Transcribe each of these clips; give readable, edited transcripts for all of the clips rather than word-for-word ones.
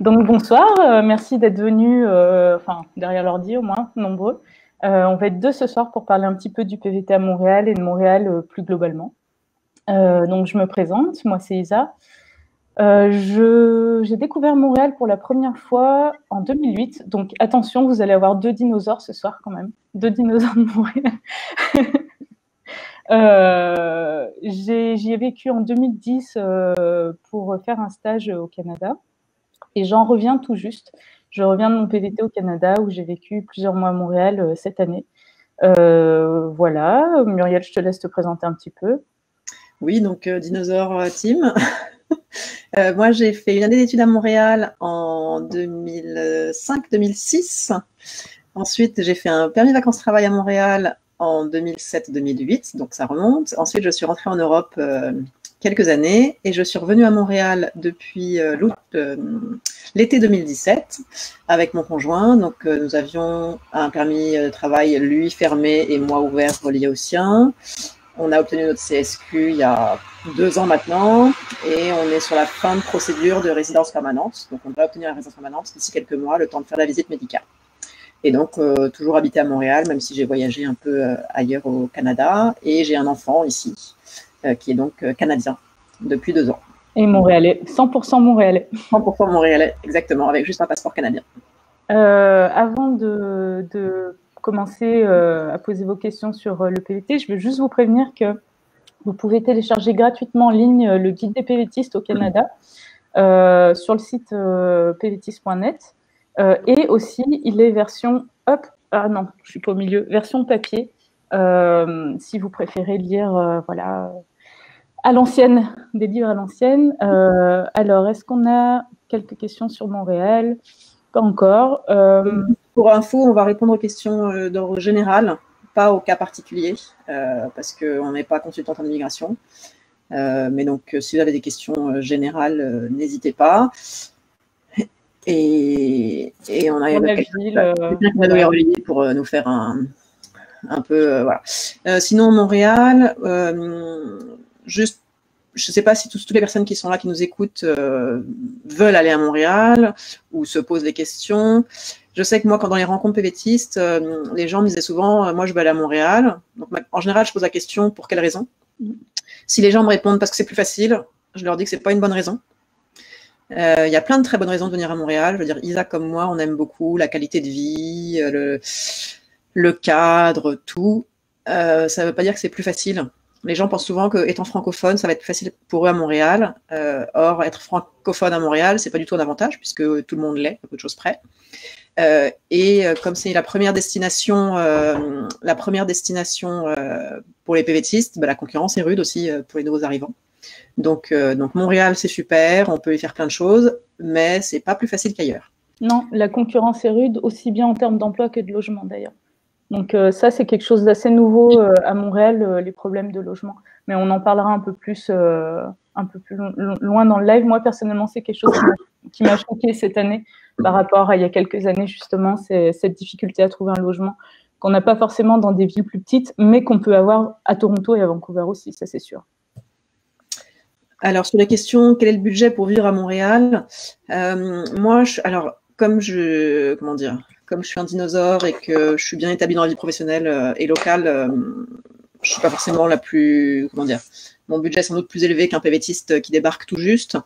Donc bonsoir, merci d'être venus, derrière l'ordi au moins, nombreux. On va être deux ce soir pour parler un petit peu du PVT à Montréal et de Montréal plus globalement. Donc je me présente, moi c'est Isa. J'ai découvert Montréal pour la première fois en 2008. Donc attention, vous allez avoir deux dinosaures ce soir quand même, deux dinosaures de Montréal. J'y ai vécu en 2010 pour faire un stage au Canada. Et j'en reviens tout juste. Je reviens de mon PVT au Canada où j'ai vécu plusieurs mois à Montréal cette année. Voilà, Muriel, je te laisse te présenter un petit peu. Oui, donc Dinosaure Team. Moi, j'ai fait une année d'études à Montréal en 2005-2006. Ensuite, j'ai fait un permis vacances-travail à Montréal en 2007-2008, donc ça remonte. Ensuite, je suis rentrée en Europe quelques années et je suis revenue à Montréal depuis l'été 2017 avec mon conjoint. Donc, nous avions un permis de travail, lui fermé et moi ouvert, relié au sien. On a obtenu notre CSQ il y a 2 ans maintenant et on est sur la fin de procédure de résidence permanente. Donc, on devrait obtenir la résidence permanente d'ici quelques mois, le temps de faire la visite médicale. Et donc, toujours habité à Montréal, même si j'ai voyagé un peu ailleurs au Canada. Et j'ai un enfant ici, qui est donc canadien depuis 2 ans. Et montréalais, 100% montréalais. 100% montréalais, exactement, avec juste un passeport canadien. Avant de commencer à poser vos questions sur le PVT, je veux juste vous prévenir que vous pouvez télécharger gratuitement en ligne le guide des PVTistes au Canada sur le site pvtist.net. Et aussi, il est version version papier, si vous préférez lire voilà, à l'ancienne, des livres à l'ancienne. Alors, est-ce qu'on a quelques questions sur Montréal? Pas encore. Pour info, on va répondre aux questions d'ordre général, pas aux cas particuliers, parce qu'on n'est pas consultante en immigration. Mais donc, si vous avez des questions générales, n'hésitez pas. Et on a quelqu'un qui va nous les relayer pour nous faire un peu, voilà. Sinon, Montréal, juste, je ne sais pas si toutes les personnes qui sont là, qui nous écoutent, veulent aller à Montréal ou se posent des questions. Je sais que moi, quand dans les rencontres PVTistes, les gens me disaient souvent, moi, je veux aller à Montréal. Donc, en général, je pose la question, pour quelle raison? Si les gens me répondent parce que c'est plus facile, je leur dis que c'est pas une bonne raison. Il y a plein de très bonnes raisons de venir à Montréal. Je veux dire, Isa comme moi, on aime beaucoup la qualité de vie, le cadre, tout. Ça ne veut pas dire que c'est plus facile. Les gens pensent souvent qu'étant francophone, ça va être plus facile pour eux à Montréal. Or, être francophone à Montréal, c'est pas du tout un avantage puisque tout le monde l'est, à peu de choses près. Comme c'est la première destination pour les PVTistes, la concurrence est rude aussi pour les nouveaux arrivants. Donc Montréal, c'est super, on peut y faire plein de choses, mais c'est pas plus facile qu'ailleurs. Non, la concurrence est rude, aussi bien en termes d'emploi que de logement d'ailleurs. Donc ça, c'est quelque chose d'assez nouveau à Montréal, les problèmes de logement. Mais on en parlera un peu plus loin dans le live. Moi, personnellement, c'est quelque chose qui m'a choqué cette année par rapport à il y a quelques années, justement, c'est cette difficulté à trouver un logement qu'on n'a pas forcément dans des villes plus petites, mais qu'on peut avoir à Toronto et à Vancouver aussi, ça c'est sûr. Alors, sur la question, quel est le budget pour vivre à Montréal? Moi, comme je suis un dinosaure et que je suis bien établie dans la vie professionnelle et locale, je suis pas forcément mon budget est sans doute plus élevé qu'un PVTiste qui débarque tout juste.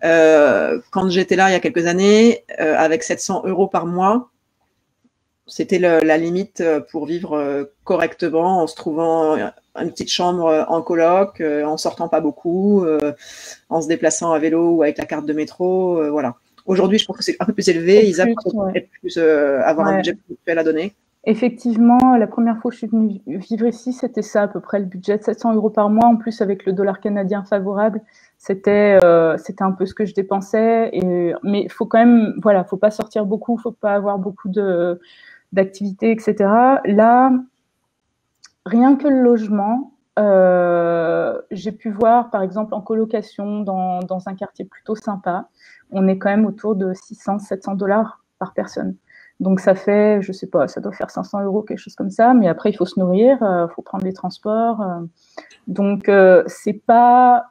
Quand j'étais là il y a quelques années, avec 700 € par mois, c'était la limite pour vivre correctement en se trouvant une petite chambre en coloc, en sortant pas beaucoup, en se déplaçant à vélo ou avec la carte de métro, voilà. Aujourd'hui, je pense que c'est un peu plus élevé. Isa peut plus avoir un budget plus à donner. Effectivement, la première fois que je suis venue vivre ici, c'était ça à peu près le budget de 700 € par mois. En plus, avec le dollar canadien favorable, c'était un peu ce que je dépensais. Mais il faut quand même, voilà, faut pas sortir beaucoup, faut pas avoir beaucoup d'activités, etc. Là, rien que le logement, j'ai pu voir, par exemple, en colocation dans un quartier plutôt sympa, on est quand même autour de 600-700 $ par personne. Donc ça fait, je sais pas, ça doit faire 500 €, quelque chose comme ça. Mais après, il faut se nourrir, faut prendre les transports. Donc c'est pas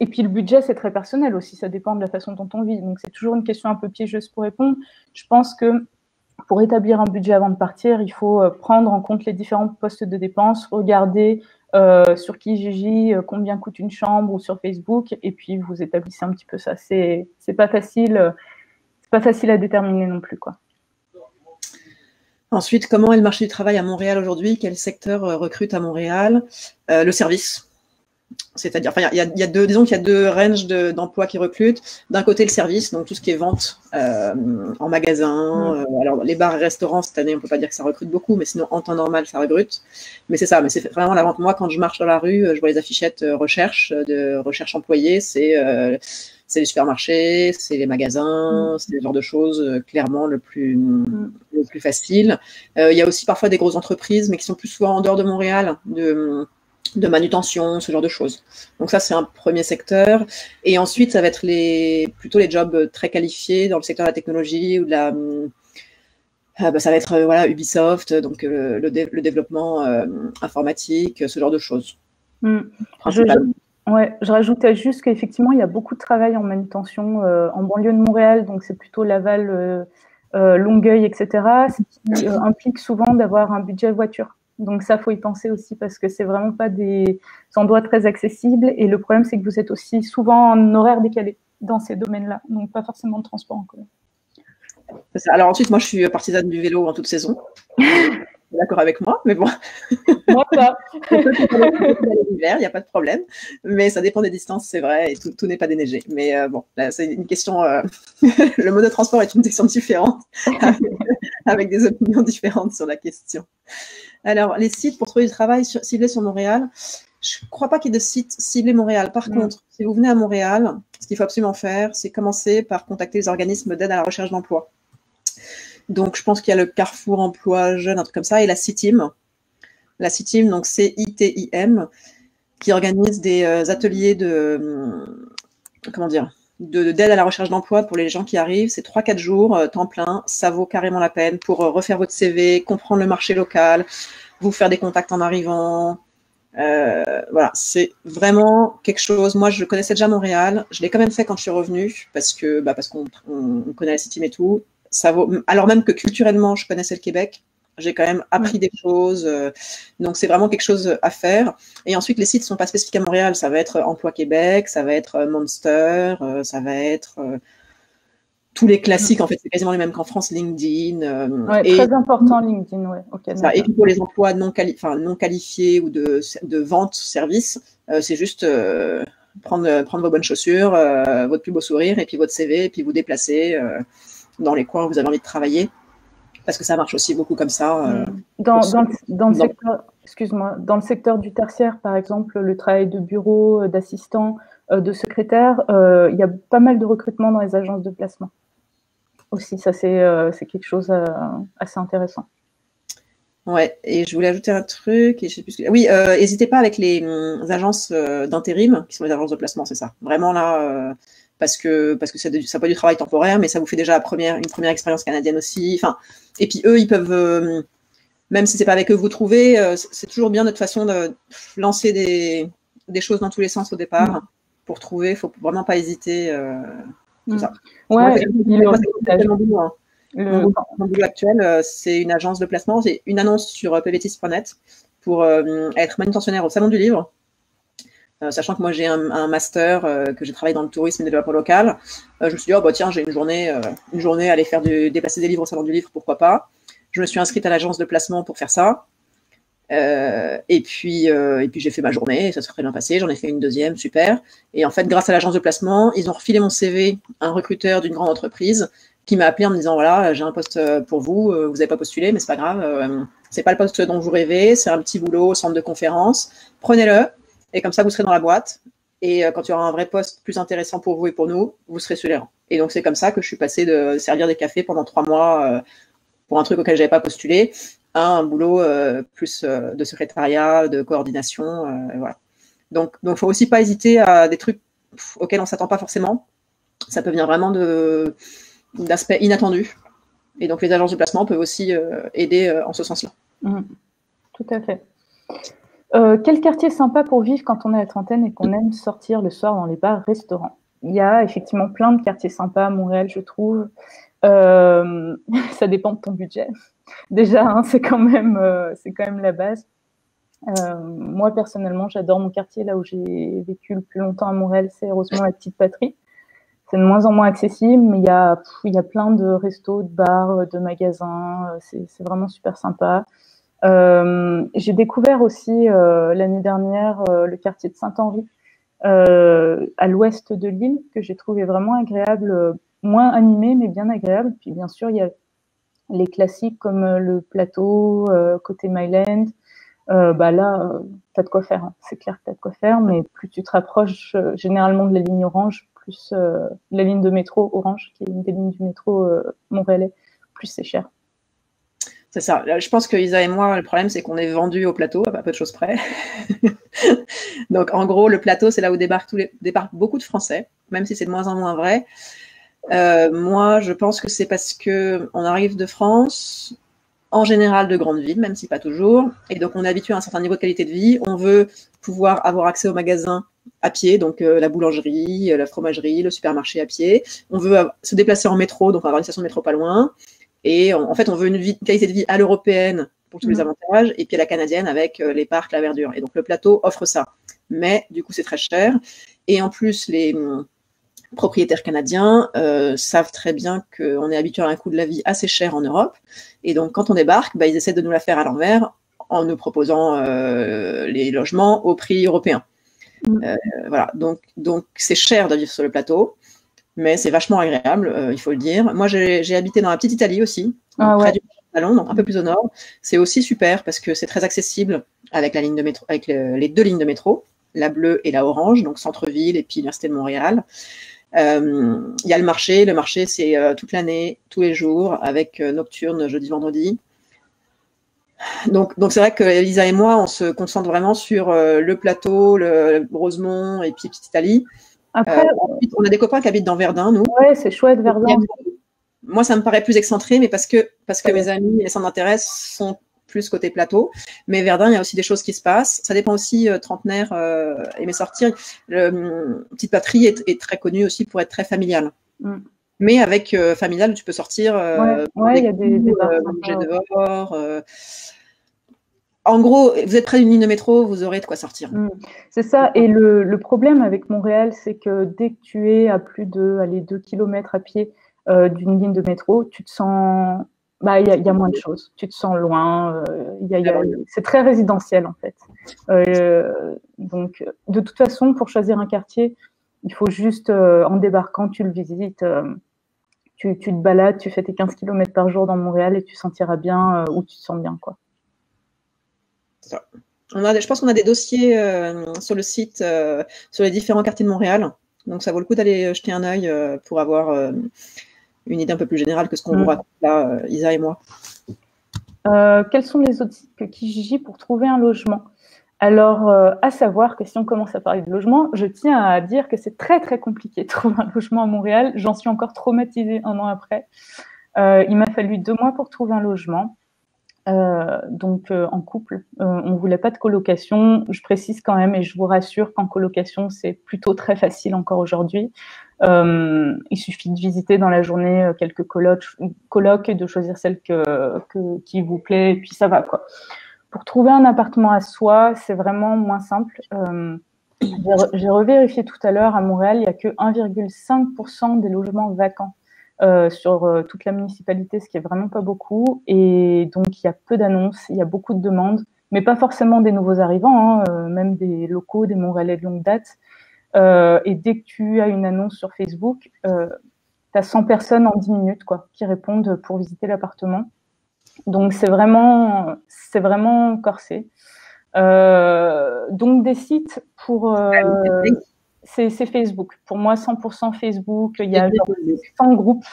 Et puis le budget, c'est très personnel aussi, ça dépend de la façon dont on vit. Donc c'est toujours une question un peu piégeuse pour répondre. Je pense que pour établir un budget avant de partir, il faut prendre en compte les différents postes de dépenses, regarder sur Kijiji combien coûte une chambre ou sur Facebook, et puis vous établissez un petit peu ça. C'est pas facile à déterminer non plus, quoi. Ensuite, comment est le marché du travail à Montréal aujourd'hui? Quel secteur recrute à Montréal? Le service. C'est-à-dire, enfin, disons qu'il y a deux ranges d'emplois qui recrutent. D'un côté, le service, donc tout ce qui est vente en magasin. Alors, les bars et restaurants, cette année, on ne peut pas dire que ça recrute beaucoup, mais sinon, en temps normal, ça recrute. Mais c'est ça, mais c'est vraiment la vente. Moi, quand je marche dans la rue, je vois les affichettes recherche employés, c'est les supermarchés, c'est les magasins, c'est le genre de choses, clairement, le plus facile. Il y a aussi parfois des grosses entreprises, mais qui sont plus souvent en dehors de Montréal, de manutention, ce genre de choses. Donc ça, c'est un premier secteur. Et ensuite, ça va être plutôt les jobs très qualifiés dans le secteur de la technologie ou de la... ça va être voilà, Ubisoft, donc le développement informatique, ce genre de choses. Je rajoutais juste qu'effectivement, il y a beaucoup de travail en manutention en banlieue de Montréal, donc c'est plutôt Laval, Longueuil, etc., ce qui implique souvent d'avoir un budget voiture. Donc ça, faut y penser aussi parce que c'est vraiment pas des endroits très accessibles. Et le problème, c'est que vous êtes aussi souvent en horaire décalé dans ces domaines-là, donc pas forcément de transport en commun. Alors ensuite, moi, je suis partisane du vélo en toute saison. D'accord avec moi, mais bon. Moi, pas. L'hiver, il n'y a pas de problème. Mais ça dépend des distances, c'est vrai, et tout n'est pas déneigé. Mais bon, là, c'est une question. Le mode de transport est une question différente, avec des opinions différentes sur la question. Alors, les sites pour trouver du travail ciblés sur Montréal, je ne crois pas qu'il y ait de sites ciblés Montréal. Par contre, si vous venez à Montréal, ce qu'il faut absolument faire, c'est commencer par contacter les organismes d'aide à la recherche d'emploi. Donc, je pense qu'il y a le Carrefour Emploi Jeune, un truc comme ça, et la CITIM. La CITIM, donc CITIM, qui organise des ateliers d'aide à la recherche d'emploi pour les gens qui arrivent. C'est 3-4 jours, temps plein. Ça vaut carrément la peine pour refaire votre CV, comprendre le marché local, vous faire des contacts en arrivant. Voilà, c'est vraiment quelque chose. Moi, je connaissais déjà Montréal. Je l'ai quand même fait quand je suis revenue parce qu'on connaît la CITIM et tout. Ça vaut, alors même que culturellement, je connaissais le Québec. J'ai quand même appris des choses. Donc, c'est vraiment quelque chose à faire. Et ensuite, les sites ne sont pas spécifiques à Montréal. Ça va être Emploi Québec, ça va être Monster, ça va être tous les classiques. En fait, c'est quasiment les mêmes qu'en France, LinkedIn. Très important, LinkedIn, ouais. Okay, et puis pour les emplois non qualifiés ou de vente service, c'est juste prendre vos bonnes chaussures, votre plus beau sourire, et puis votre CV, et puis vous déplacer dans les coins où vous avez envie de travailler. Parce que ça marche aussi beaucoup comme ça. Dans le secteur, excuse-moi, dans le secteur du tertiaire, par exemple, le travail de bureau, d'assistant, de secrétaire, il y a pas mal de recrutement dans les agences de placement. Aussi, ça c'est quelque chose assez intéressant. Ouais, et je voulais ajouter un truc. Et je sais plus oui, n'hésitez pas avec les agences d'intérim, qui sont les agences de placement, c'est ça. Vraiment là. Parce que ça peut être du travail temporaire, mais ça vous fait déjà une première expérience canadienne aussi. Enfin, et puis eux, ils peuvent, même si c'est pas avec eux que vous trouvez, c'est toujours bien de toute façon de lancer des choses dans tous les sens au départ pour trouver. Il faut vraiment pas hésiter. Tout ça. Ouais. Mon boulot actuel, c'est une agence de placement. J'ai une annonce sur pvtis.net pour être manutentionnaire au Salon du Livre. Sachant que moi j'ai un master, que j'ai travaillé dans le tourisme et le développement local, je me suis dit, tiens, j'ai une journée à aller faire déplacer des livres au Salon du Livre, pourquoi pas. Je me suis inscrite à l'agence de placement pour faire ça. Et puis j'ai fait ma journée, ça s'est très bien passé, j'en ai fait une deuxième, super. Et en fait, grâce à l'agence de placement, ils ont refilé mon CV à un recruteur d'une grande entreprise qui m'a appelé en me disant, voilà, j'ai un poste pour vous, vous n'avez pas postulé, mais c'est pas grave, c'est pas le poste dont vous rêvez, c'est un petit boulot au centre de conférence, prenez-le. Et comme ça, vous serez dans la boîte. Et quand il y aura un vrai poste plus intéressant pour vous et pour nous, vous serez sur les rangs. Et donc, c'est comme ça que je suis passée de servir des cafés pendant 3 mois pour un truc auquel je n'avais pas postulé à un boulot plus de secrétariat, de coordination. Voilà. Donc, il ne faut aussi pas hésiter à des trucs auxquels on ne s'attend pas forcément. Ça peut venir vraiment d'aspects inattendus. Et donc, les agences de placement peuvent aussi aider en ce sens-là. Tout à fait. Quel quartier sympa pour vivre quand on est à la trentaine et qu'on aime sortir le soir dans les bars, restaurants? Il y a effectivement plein de quartiers sympas à Montréal, je trouve. Ça dépend de ton budget. Déjà, hein, c'est quand même la base. Moi, personnellement, j'adore mon quartier. Là où j'ai vécu le plus longtemps à Montréal, c'est heureusement la Petite Patrie. C'est de moins en moins accessible, mais il y a plein de restos, de bars, de magasins. C'est vraiment super sympa. J'ai découvert aussi l'année dernière le quartier de Saint-Henri, à l'ouest de l'île, que j'ai trouvé vraiment agréable, moins animé, mais bien agréable. Puis bien sûr, il y a les classiques comme le plateau, côté Myland. Bah là, t'as de quoi faire, hein. C'est clair que t'as de quoi faire, mais plus tu te rapproches généralement de la ligne orange, plus la ligne de métro orange, qui est une des lignes du métro montréalais, plus c'est cher. C'est ça. Je pense que Isa et moi, le problème, c'est qu'on est vendus au plateau, à peu de choses près. Donc, en gros, le plateau, c'est là où débarquent beaucoup de Français, même si c'est de moins en moins vrai. Moi, je pense que c'est parce que on arrive de France, en général de grandes villes, même si pas toujours, et donc on est habitué à un certain niveau de qualité de vie. On veut pouvoir avoir accès au magasin à pied, donc la boulangerie, la fromagerie, le supermarché à pied. On veut se déplacer en métro, donc avoir une station de métro pas loin. Et en fait, on veut une qualité de vie à l'européenne pour tous les avantages, et puis à la canadienne avec les parcs, la verdure. Et donc le plateau offre ça. Mais du coup, c'est très cher. Et en plus, les propriétaires canadiens savent très bien qu'on est habitué à un coût de la vie assez cher en Europe. Et donc, quand on débarque, ils essaient de nous la faire à l'envers en nous proposant les logements au prix européen. Voilà. Donc, c'est cher de vivre sur le plateau, mais c'est vachement agréable, il faut le dire. Moi, j'ai habité dans la petite Italie aussi, près du Salon, donc un peu plus au nord. C'est aussi super parce que c'est très accessible avec la ligne de métro, avec les deux lignes de métro, la bleue et la orange, donc centre-ville et puis Université de Montréal. Il y a le marché. Le marché, c'est toute l'année, tous les jours, avec nocturne, jeudi, vendredi. Donc c'est vrai que Elisa et moi, on se concentre vraiment sur le plateau, le Rosemont et puis Petite Italie. Après, on a des copains qui habitent dans Verdun, nous. Ouais, c'est chouette, Verdun. Moi, ça me paraît plus excentré, mais parce que mes amis et les centres d'intérêt sont plus côté plateau. Mais Verdun, il y a aussi des choses qui se passent. Ça dépend aussi, trentenaire et mes sorties. Petite Patrie est très connue aussi pour être très familiale. Mais avec familial, tu peux sortir. Il y a des manger dehors. En gros, vous êtes près d'une ligne de métro, vous aurez de quoi sortir. C'est ça. Et le problème avec Montréal, c'est que dès que tu es à plus de 2 km à pied d'une ligne de métro, tu te sens... il y a moins de choses. Tu te sens loin. C'est très résidentiel, en fait. Donc, de toute façon, pour choisir un quartier, il faut juste, en débarquant, tu le visites. Tu te balades, tu fais tes 15 km par jour dans Montréal et tu sentiras bien où tu te sens bien, quoi. Je pense qu'on a des dossiers sur le site sur les différents quartiers de Montréal. Donc, ça vaut le coup d'aller jeter un œil pour avoir une idée un peu plus générale que ce qu'on vous raconte là, Isa et moi. Quels sont les autres sites que Kijiji pour trouver un logement? Alors, à savoir que si on commence à parler de logement, je tiens à dire que c'est très, très compliqué de trouver un logement à Montréal. J'en suis encore traumatisée 1 an après. Il m'a fallu 2 mois pour trouver un logement. Donc en couple, on voulait pas de colocation. Je précise quand même et je vous rassure qu'en colocation c'est plutôt très facile encore aujourd'hui. Il suffit de visiter dans la journée quelques colocs et de choisir celle qui vous plaît et puis ça va, quoi. Pour trouver un appartement à soi, c'est vraiment moins simple. J'ai revérifié tout à l'heure, à Montréal, il n'y a que 1,5% des logements vacants sur toute la municipalité, ce qui est vraiment pas beaucoup. Et donc, il y a peu d'annonces, il y a beaucoup de demandes, mais pas forcément des nouveaux arrivants, hein, même des locaux, des Montréalais de longue date. Et dès que tu as une annonce sur Facebook, tu as 100 personnes en 10 minutes, quoi, qui répondent pour visiter l'appartement. Donc, c'est vraiment corsé. Donc, des sites pour... c'est Facebook. Pour moi, 100% Facebook. Il y a 100 groupes.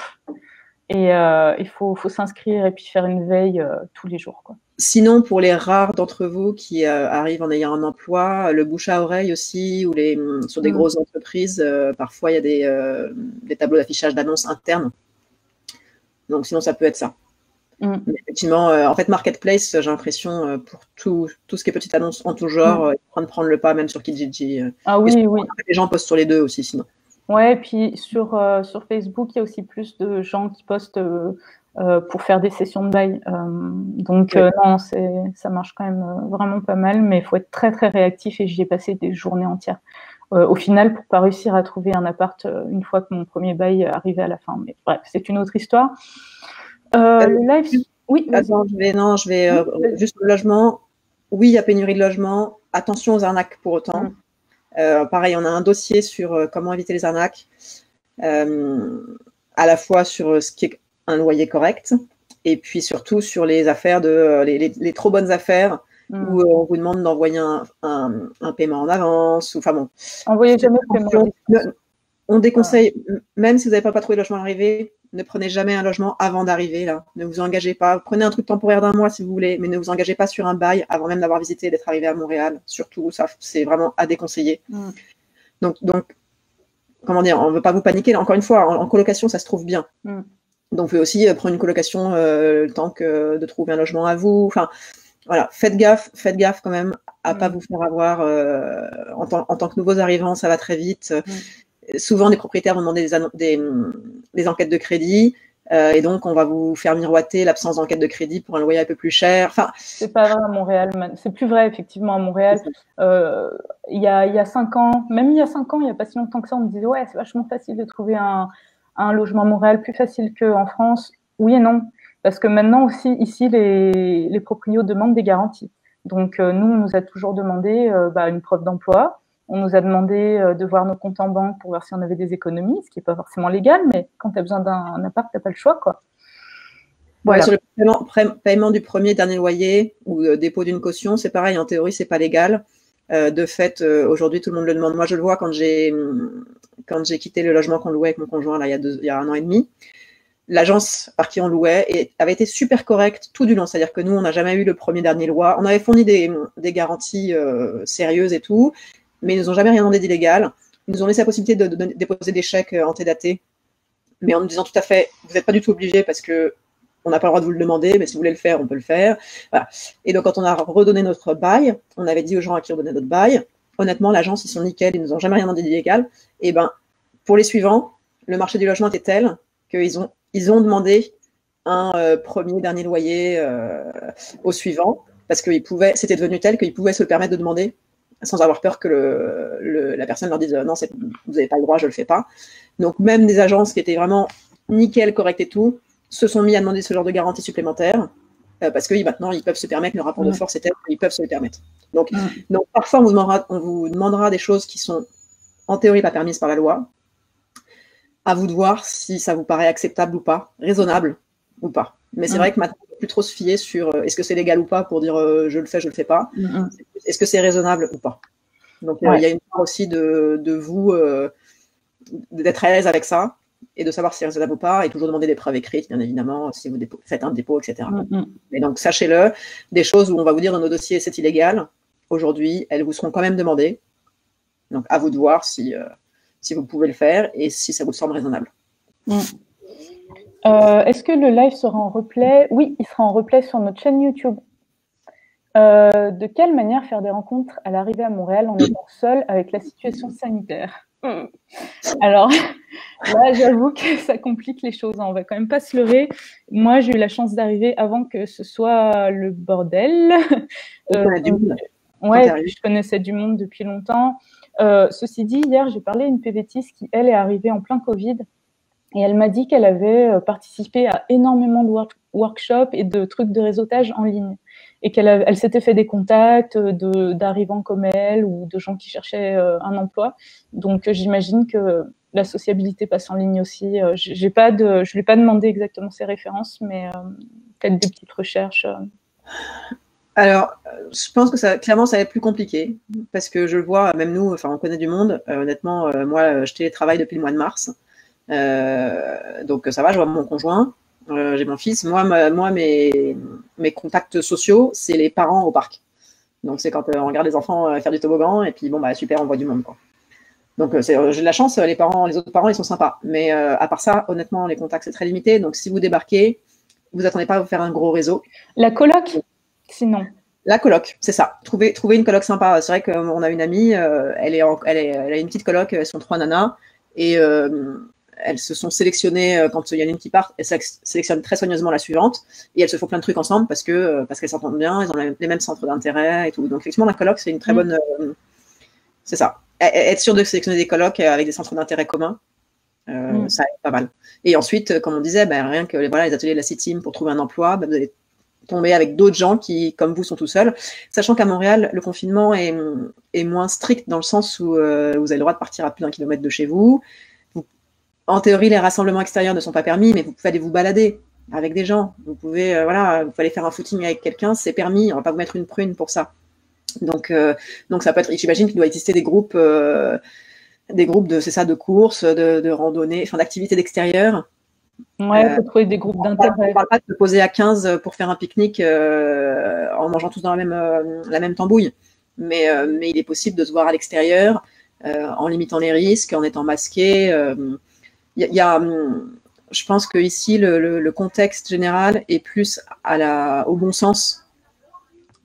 Et il faut s'inscrire et puis faire une veille tous les jours, quoi. Sinon, pour les rares d'entre vous qui arrivent en ayant un emploi, le bouche à oreille aussi, ou sur des grosses entreprises, parfois il y a des tableaux d'affichage d'annonces internes. Donc sinon, ça peut être ça. Mais effectivement, en fait, Marketplace, j'ai l'impression, pour tout ce qui est petite annonce en tout genre, il est en train de prendre le pas, même sur Kijiji. Ah oui, oui. Les gens postent sur les deux aussi, sinon. Ouais, puis sur Facebook, il y a aussi plus de gens qui postent pour faire des sessions de bail. Donc, non, ça marche quand même vraiment pas mal, mais il faut être très, très réactif et j'y ai passé des journées entières. Au final, pour pas réussir à trouver un appart une fois que mon premier bail arrivait à la fin. Mais bref, c'est une autre histoire. Le live... Oui, attends, je vais juste le logement. Oui, il y a pénurie de logement. Attention aux arnaques pour autant. Pareil, on a un dossier sur comment éviter les arnaques, à la fois sur ce qui est un loyer correct, et puis surtout sur les affaires les trop bonnes affaires où on vous demande d'envoyer un paiement en avance. Enfin bon. Envoyez jamais de paiement. On déconseille, même si vous n'avez pas trouvé de logement à l'arrivée, ne prenez jamais un logement avant d'arriver là. Ne vous engagez pas. Prenez un truc temporaire d'1 mois si vous voulez, mais ne vous engagez pas sur un bail avant même d'avoir visité et d'être arrivé à Montréal. Surtout, ça, c'est vraiment à déconseiller. Donc, comment dire, on ne veut pas vous paniquer. Encore une fois, en colocation, ça se trouve bien. Donc, vous pouvez aussi prendre une colocation le temps de trouver un logement à vous. Enfin, voilà, faites gaffe quand même à pas vous faire avoir en tant que nouveaux arrivants, ça va très vite. Souvent, des propriétaires vont demander des enquêtes de crédit et donc on va vous faire miroiter l'absence d'enquête de crédit pour un loyer un peu plus cher. Enfin, c'est pas vrai à Montréal, c'est plus vrai effectivement à Montréal. Il y a 5 ans, même il y a 5 ans, il n'y a pas si longtemps que ça, on me disait ouais, c'est vachement facile de trouver un logement à Montréal, plus facile qu'en France. Oui et non, parce que maintenant aussi ici les proprios demandent des garanties. Donc nous, on nous a toujours demandé une preuve d'emploi. On nous a demandé de voir nos comptes en banque pour voir si on avait des économies, ce qui n'est pas forcément légal, mais quand tu as besoin d'un appart, tu n'as pas le choix, quoi. Voilà. Sur le paiement du premier dernier loyer ou dépôt d'une caution, c'est pareil, en théorie, c'est pas légal. De fait, aujourd'hui, tout le monde le demande. Moi, je le vois quand j'ai quitté le logement qu'on louait avec mon conjoint là, il y a 1 an et demi. L'agence par qui on louait avait été super correcte tout du long. C'est-à-dire que nous, on n'a jamais eu le premier dernier loyer. On avait fourni des garanties sérieuses et tout, mais ils nous ont jamais rien demandé d'illégal. Ils nous ont laissé la possibilité de déposer des chèques antédatés, mais en nous disant tout à fait, vous n'êtes pas du tout obligé parce que on n'a pas le droit de vous le demander, mais si vous voulez le faire, on peut le faire. Voilà. Et donc, quand on a redonné notre bail, on avait dit aux gens à qui on donnait notre bail, honnêtement, l'agence, ils sont nickel, ils nous ont jamais rien demandé d'illégal. Et ben, pour les suivants, le marché du logement était tel qu'ils ont demandé un dernier loyer aux suivants, parce que c'était devenu tel qu'ils pouvaient se le permettre de demander sans avoir peur que la personne leur dise non, vous n'avez pas le droit, je ne le fais pas. Donc, même des agences qui étaient vraiment nickel, correctes et tout, se sont mis à demander ce genre de garantie supplémentaire parce que maintenant, ils peuvent se permettre, le rapport de force est tel qu'ils peuvent se le permettre. Donc parfois, on vous demandera des choses qui sont en théorie pas permises par la loi. À vous de voir si ça vous paraît acceptable ou pas, raisonnable ou pas. Mais c'est vrai que maintenant, on ne peut plus trop se fier sur est-ce que c'est légal ou pas pour dire je le fais, je ne le fais pas. Est-ce que c'est raisonnable ou pas. Donc, il y a une part aussi de vous d'être à l'aise avec ça et de savoir si c'est raisonnable ou pas, et toujours demander des preuves écrites, bien évidemment, si vous faites un dépôt, etc. Mais donc, sachez-le, des choses où on va vous dire dans nos dossiers c'est illégal, aujourd'hui, elles vous seront quand même demandées. Donc, à vous de voir si vous pouvez le faire et si ça vous semble raisonnable. Est-ce que le live sera en replay? Oui, il sera en replay sur notre chaîne YouTube. De quelle manière faire des rencontres à l'arrivée à Montréal en étant seul avec la situation sanitaire? Alors, là, j'avoue que ça complique les choses. On va quand même pas se leurrer. Moi, j'ai eu la chance d'arriver avant que ce soit le bordel. Je connaissais du monde depuis longtemps. Ceci dit, hier, j'ai parlé à une PVTiste qui, elle, est arrivée en plein Covid. Et elle m'a dit qu'elle avait participé à énormément de workshops et de trucs de réseautage en ligne. Et qu'elle s'était fait des contacts d'arrivants comme elle ou de gens qui cherchaient un emploi. Donc, j'imagine que la sociabilité passe en ligne aussi. Je lui ai pas demandé exactement ses références, mais peut-être des petites recherches. Alors, je pense que clairement, ça va être plus compliqué parce que je le vois, même nous, on connaît du monde. Honnêtement, moi, je télétravaille depuis le mois de mars. Donc, ça va, je vois mon conjoint. J'ai mon fils. Moi, mes contacts sociaux, c'est les parents au parc. Donc, c'est quand on regarde les enfants faire du toboggan et puis, bon, super, on voit du monde, quoi. Donc, j'ai de la chance, les autres parents, ils sont sympas. Mais à part ça, honnêtement, les contacts, c'est très limité. Donc, si vous débarquez, vous attendez pas à vous faire un gros réseau. La coloc, sinon. La coloc, c'est ça. Trouver une coloc sympa. C'est vrai qu'on a une amie, elle a une petite coloc, elles sont 3 nanas, et elles se sont sélectionnées quand il y en a une qui part, elles sélectionnent très soigneusement la suivante, et elles se font plein de trucs ensemble parce qu'elles s'entendent bien, elles ont les mêmes centres d'intérêt et tout. Donc effectivement, la coloc, c'est une très bonne. C'est ça. Être sûr de sélectionner des colocs avec des centres d'intérêt communs, ça aide pas mal. Et ensuite, comme on disait, rien que les ateliers de la C-Team pour trouver un emploi, vous allez tomber avec d'autres gens qui, comme vous, sont tout seuls. Sachant qu'à Montréal, le confinement est moins strict dans le sens où vous avez le droit de partir à plus d'1 kilomètre de chez vous. En théorie, les rassemblements extérieurs ne sont pas permis, mais vous pouvez aller vous balader avec des gens. Vous pouvez, vous pouvez aller faire un footing avec quelqu'un, c'est permis. On va pas vous mettre une prune pour ça. Donc ça peut être, j'imagine qu'il doit exister des groupes de courses, de randonnées, d'activités d'extérieur. Ouais, faut trouver des groupes d'intérêt. On ne parle pas de se poser à 15 pour faire un pique-nique en mangeant tous dans la même tambouille. Mais il est possible de se voir à l'extérieur en limitant les risques, en étant masqué. Je pense qu'ici, le contexte général est plus au bon sens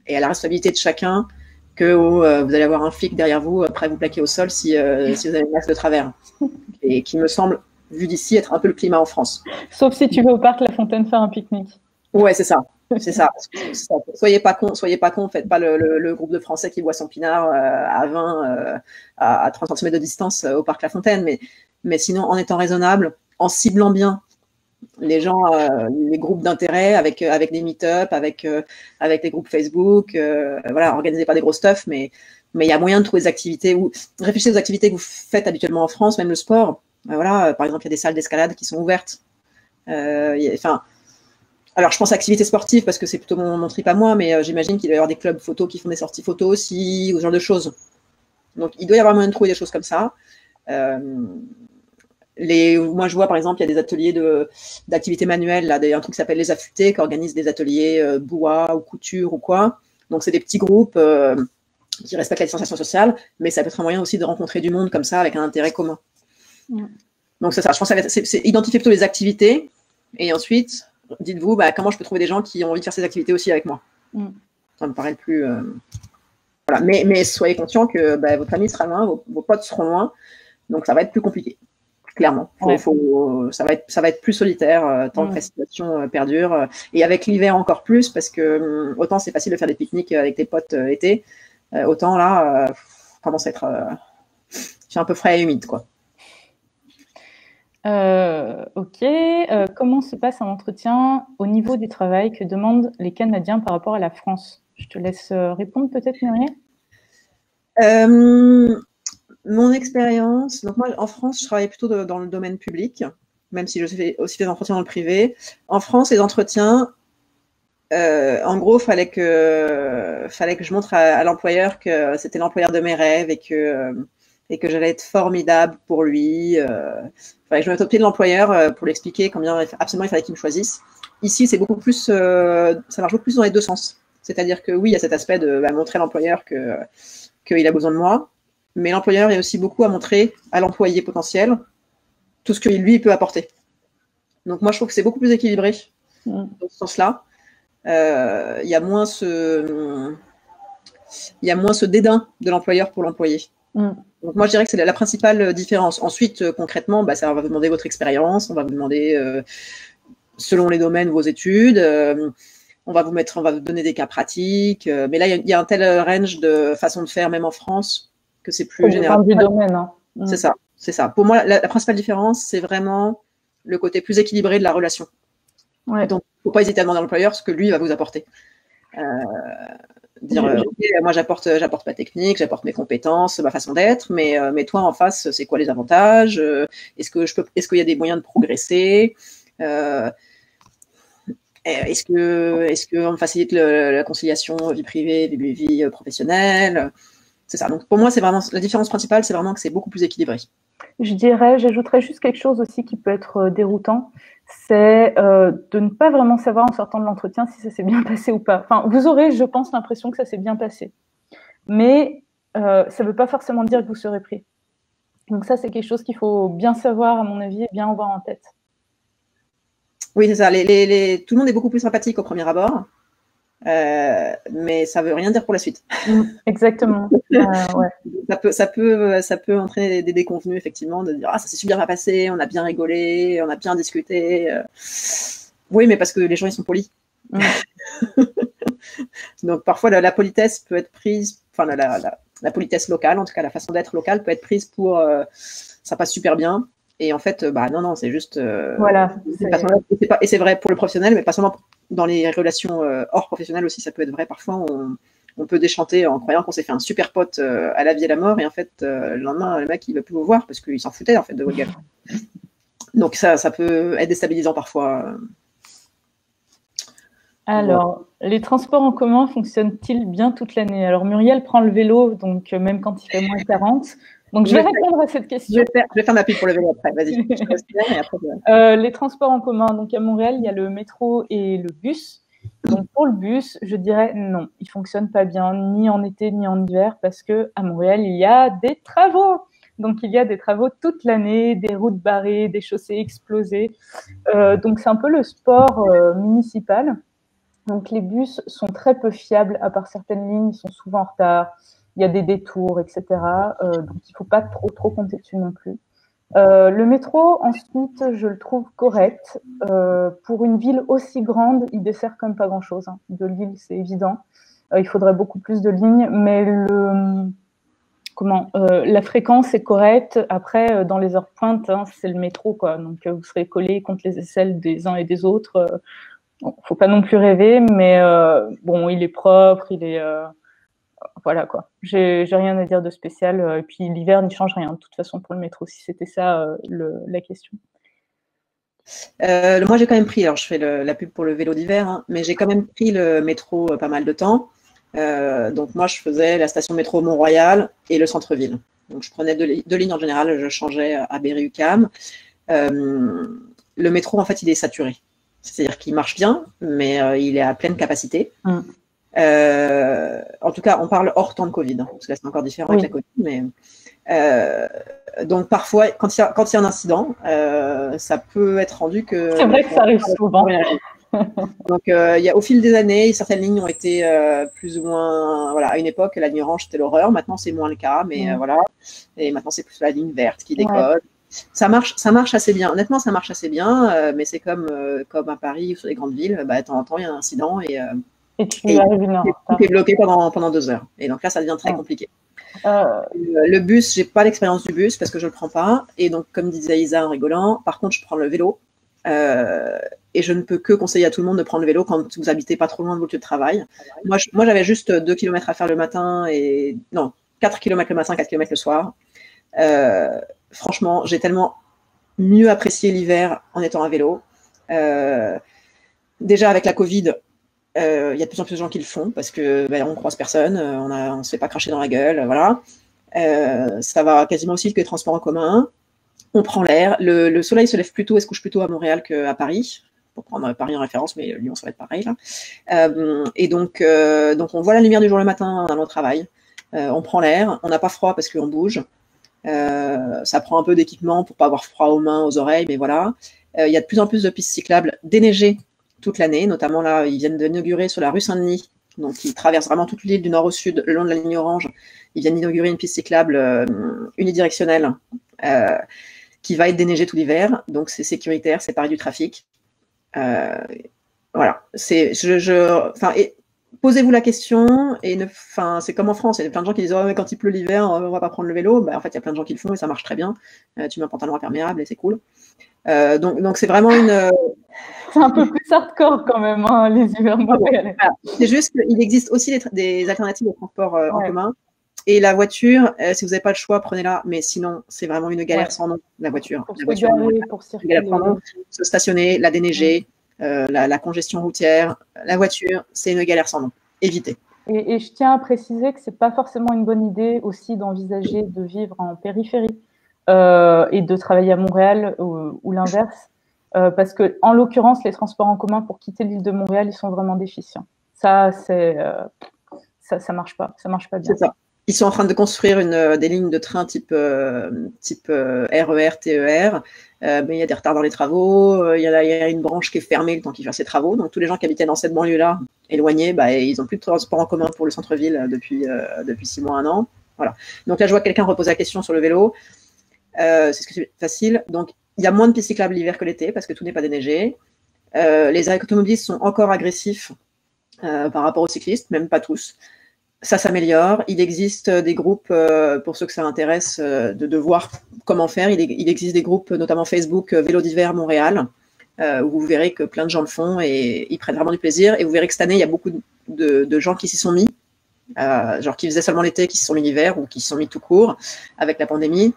et à la responsabilité de chacun que vous allez avoir un flic derrière vous prêt à vous plaquer au sol si vous avez une masse de travers. Et qui me semble, vu d'ici, être un peu le climat en France. Sauf si tu vas au parc La Fontaine faire un pique-nique. Ouais, c'est ça. C'est ça. Soyez pas cons, faites pas le groupe de Français qui boit son pinard à 20, à 30 cm de distance au parc La Fontaine. Mais sinon, en étant raisonnable, en ciblant bien les gens, les groupes d'intérêt avec des meet-up, avec des groupes Facebook, organisez pas des gros stuff, mais il y a moyen de trouver des activités réfléchissez aux activités que vous faites habituellement en France, même le sport. Par exemple, il y a des salles d'escalade qui sont ouvertes. Alors, je pense à activités sportives parce que c'est plutôt mon trip à moi, mais j'imagine qu'il doit y avoir des clubs photos qui font des sorties photos aussi, ou ce genre de choses. Donc, il doit y avoir moyen de trouver des choses comme ça. Moi, je vois, par exemple, il y a des ateliers d'activités manuelles, un truc qui s'appelle Les Affûtés, qui organise des ateliers bois ou couture ou quoi. Donc, c'est des petits groupes qui respectent la distanciation sociale, mais ça peut être un moyen aussi de rencontrer du monde comme ça, avec un intérêt commun. Donc, c'est ça. Je pense que c'est identifier plutôt les activités, et ensuite, dites-vous, comment je peux trouver des gens qui ont envie de faire ces activités aussi avec moi. Ça me paraît le plus... Voilà. Mais soyez conscient que votre famille sera loin, vos potes seront loin, donc ça va être plus compliqué. Clairement, ça va être plus solitaire tant que la situation perdure. Et avec l'hiver encore plus, parce que autant c'est facile de faire des pique-niques avec tes potes l'été, autant là, commence à être un peu frais et humide, quoi. Ok. Comment se passe un entretien au niveau du travail que demandent les Canadiens par rapport à la France? Je te laisse répondre peut-être, Myriam. Mon expérience, donc moi en France, je travaillais plutôt dans le domaine public, même si je fais aussi des entretiens dans le privé. En France, les entretiens, en gros, fallait que je montre à l'employeur que c'était l'employeur de mes rêves et que j'allais être formidable pour lui. Fallait que je me mette au pied de l'employeur pour lui expliquer combien absolument il fallait qu'il me choisisse. Ici, c'est beaucoup plus, ça marche beaucoup plus dans les deux sens. C'est-à-dire que oui, il y a cet aspect de montrer à l'employeur qu'il a besoin de moi. Mais l'employeur a aussi beaucoup à montrer à l'employé potentiel tout ce que lui peut apporter. Donc moi, je trouve que c'est beaucoup plus équilibré dans ce sens-là. Il y a moins ce dédain de l'employeur pour l'employé. Donc moi, je dirais que c'est la principale différence. Ensuite, concrètement, ça va vous demander votre expérience, on va vous demander, selon les domaines, vos études. On va vous donner des cas pratiques. Mais là, il y a un tel range de façon de faire, même en France, que c'est plus général. Du domaine, hein. C'est ça. Pour moi, la principale différence, c'est vraiment le côté plus équilibré de la relation. Ouais. Donc, il ne faut pas hésiter à demander à l'employeur ce que lui va vous apporter. Moi, j'apporte ma technique, j'apporte mes compétences, ma façon d'être, mais toi, en face, c'est quoi les avantages? Est-ce qu'il y a des moyens de progresser? Est-ce qu'on me facilite la conciliation vie privée, vie professionnelle? C'est ça. Donc, pour moi, c'est vraiment la différence principale, c'est vraiment que c'est beaucoup plus équilibré. J'ajouterais juste quelque chose aussi qui peut être déroutant, c'est de ne pas vraiment savoir en sortant de l'entretien si ça s'est bien passé ou pas. Enfin, vous aurez, je pense, l'impression que ça s'est bien passé. Mais ça ne veut pas forcément dire que vous serez pris. Donc ça, c'est quelque chose qu'il faut bien savoir, à mon avis, et bien avoir en tête. Oui, c'est ça. Tout le monde est beaucoup plus sympathique au premier abord, mais ça ne veut rien dire pour la suite. Exactement. Ouais. Ça peut entraîner des déconvenus, effectivement, de dire « Ah, ça s'est super bien passé, on a bien rigolé, on a bien discuté. » Oui, mais parce que les gens, ils sont polis. Donc, parfois, la politesse peut être prise, enfin, la politesse locale, en tout cas, la façon d'être locale peut être prise pour ça passe super bien. Et en fait, non, c'est juste. Voilà. Et c'est vrai pour le professionnel, mais pas seulement dans les relations hors professionnelles aussi, ça peut être vrai. Parfois, on peut déchanter en croyant qu'on s'est fait un super pote à la vie et à la mort, et en fait, le lendemain, le mec, il ne veut plus vous voir parce qu'il s'en foutait en fait de votre gueule. Donc, ça peut être déstabilisant parfois. Alors, les transports en commun fonctionnent-ils bien toute l'année? Alors, Muriel prend le vélo, donc même quand il fait moins 40. Donc, je vais répondre à cette question. Je vais faire ma pub pour le vélo après, vas-y. Les transports en commun, donc à Montréal, il y a le métro et le bus. Donc, pour le bus, je dirais non, il ne fonctionne pas bien, ni en été, ni en hiver, parce qu'à Montréal, il y a des travaux. Donc, il y a des travaux toute l'année, des routes barrées, des chaussées explosées. Donc, c'est un peu le sport municipal. Donc, les bus sont très peu fiables, à part certaines lignes, ils sont souvent en retard. Il y a des détours, etc. Donc, il ne faut pas trop compter dessus non plus. Le métro, ensuite, je le trouve correct. Pour une ville aussi grande, il dessert quand même pas grand-chose. Hein. De Lille, c'est évident. Il faudrait beaucoup plus de lignes, mais la fréquence est correcte. Après, dans les heures pointes, hein, c'est le métro, quoi. Donc, vous serez collés contre les aisselles des uns et des autres. Bon, faut pas non plus rêver, mais bon, il est propre, il est voilà quoi. J'ai rien à dire de spécial. Et puis l'hiver n'y change rien de toute façon pour le métro, si c'était ça la question. Moi, j'ai quand même pris, alors je fais la pub pour le vélo d'hiver, hein, mais j'ai quand même pris le métro pas mal de temps. Donc moi, je faisais la station métro Mont-Royal et le centre-ville. Donc je prenais deux lignes en général, je changeais à Berry-UQAM. Le métro, en fait, il est saturé. C'est-à-dire qu'il marche bien, mais il est à pleine capacité. En tout cas, on parle hors temps de Covid, hein, parce que là, c'est encore différent avec la Covid. Mais, donc, parfois, quand il y a un incident, ça peut être rendu que… C'est vrai que ça arrive souvent. Donc, au fil des années, certaines lignes ont été plus ou moins… Voilà, à une époque, la ligne orange, c'était l'horreur. Maintenant, c'est moins le cas, mais voilà. Et maintenant, c'est plus la ligne verte qui décolle. Ça marche assez bien. Honnêtement, ça marche assez bien, mais c'est comme à Paris ou sur les grandes villes, de temps en temps, il y a un incident et tu arrives une heure. Tu es bloqué pendant 2 heures. Et donc là, ça devient très compliqué. Le bus, j'ai pas l'expérience du bus parce que je le prends pas. Et donc, comme disait Isa en rigolant, par contre, je prends le vélo. Et je ne peux que conseiller à tout le monde de prendre le vélo quand vous habitez pas trop loin de votre lieu de travail. Moi, j'avais juste 2 km à faire le matin et… Non, 4 km le matin, 4 km le soir. Franchement, j'ai tellement mieux apprécié l'hiver en étant à vélo. Déjà, avec la Covid, il y a de plus en plus de gens qui le font parce que on croise personne, on se fait pas cracher dans la gueule, voilà. Ça va quasiment aussi que les transports en commun. On prend l'air. Le soleil se lève plus tôt et se couche plus tôt à Montréal qu'à Paris. Pour prendre Paris en référence, mais Lyon, ça va être pareil là. Et donc, on voit la lumière du jour le matin en allant au travail. On prend l'air, on n'a pas froid parce qu'on bouge. Ça prend un peu d'équipement pour pas avoir froid aux mains, aux oreilles, mais voilà. Il y a de plus en plus de pistes cyclables déneigées toute l'année, notamment là, ils viennent d'inaugurer sur la rue Saint-Denis, donc ils traversent vraiment toute l'île du nord au sud, le long de la ligne orange. Ils viennent d'inaugurer une piste cyclable unidirectionnelle qui va être déneigée tout l'hiver, donc c'est sécuritaire, c'est pareil du trafic. Voilà. Posez-vous la question et c'est comme en France, il y a plein de gens qui disent mais quand il pleut l'hiver, on va pas prendre le vélo. En fait, il y a plein de gens qui le font et ça marche très bien. Tu mets un pantalon imperméable et c'est cool. Donc c'est vraiment une… C'est un peu plus hardcore quand même, hein, les hivers montréalais. C'est juste qu'il existe aussi des alternatives au transport en commun. Et la voiture, si vous n'avez pas le choix, prenez-la. Mais sinon, c'est vraiment une galère sans nom, la voiture. Pour se garer, pour circuler. Se stationner, la déneiger, la congestion routière, la voiture, c'est une galère sans nom. Évitez. Et je tiens à préciser que ce n'est pas forcément une bonne idée aussi d'envisager de vivre en périphérie et de travailler à Montréal ou l'inverse. Parce que, en l'occurrence, les transports en commun pour quitter l'île de Montréal, ils sont vraiment déficients. Ça marche pas. Ça marche pas bien. C'est ça. Ils sont en train de construire des lignes de train type RER, TER, mais il y a des retards dans les travaux, il y a une branche qui est fermée le temps qu'ils fassent ses travaux. Donc tous les gens qui habitaient dans cette banlieue-là, éloignés, ils n'ont plus de transport en commun pour le centre-ville depuis 6 mois, 1 an. Voilà. Donc là, je vois quelqu'un reposer la question sur le vélo. C'est ce que c'est facile. Donc il y a moins de pistes cyclables l'hiver que l'été parce que tout n'est pas déneigé. Les automobilistes sont encore agressifs par rapport aux cyclistes, même pas tous. Ça s'améliore. Il existe des groupes, pour ceux que ça intéresse, de voir comment faire. Il existe des groupes, notamment Facebook, Vélo d'hiver Montréal, où vous verrez que plein de gens le font et ils prennent vraiment du plaisir. Et vous verrez que cette année, il y a beaucoup de gens qui s'y sont mis, genre qui faisaient seulement l'été, qui s'y sont mis l'hiver ou qui s'y sont mis tout court avec la pandémie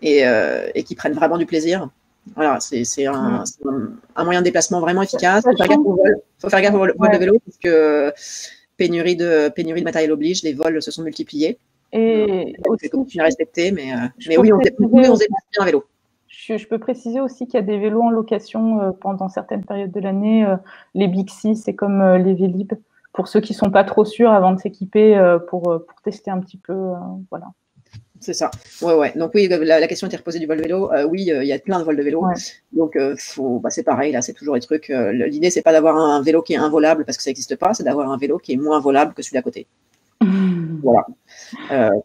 et qui prennent vraiment du plaisir. Voilà, c'est un moyen de déplacement vraiment efficace. Il faut faire gaffe au vol de vélo parce que pénurie de matériel oblige, les vols se sont multipliés. Et aussi, continuer à respecter, mais oui, on se déplace bien à vélo. Je peux préciser aussi qu'il y a des vélos en location pendant certaines périodes de l'année. Les Bixi, c'est comme les Vélib, pour ceux qui ne sont pas trop sûrs avant de s'équiper pour tester un petit peu. Voilà. C'est ça. Ouais. Donc oui, la question était reposée du vol de vélo. Oui, il y a plein de vols de vélo. Ouais. Donc c'est pareil, là, c'est toujours les trucs. L'idée, c'est pas d'avoir un vélo qui est involable parce que ça n'existe pas, c'est d'avoir un vélo qui est moins volable que celui d'à côté. Voilà.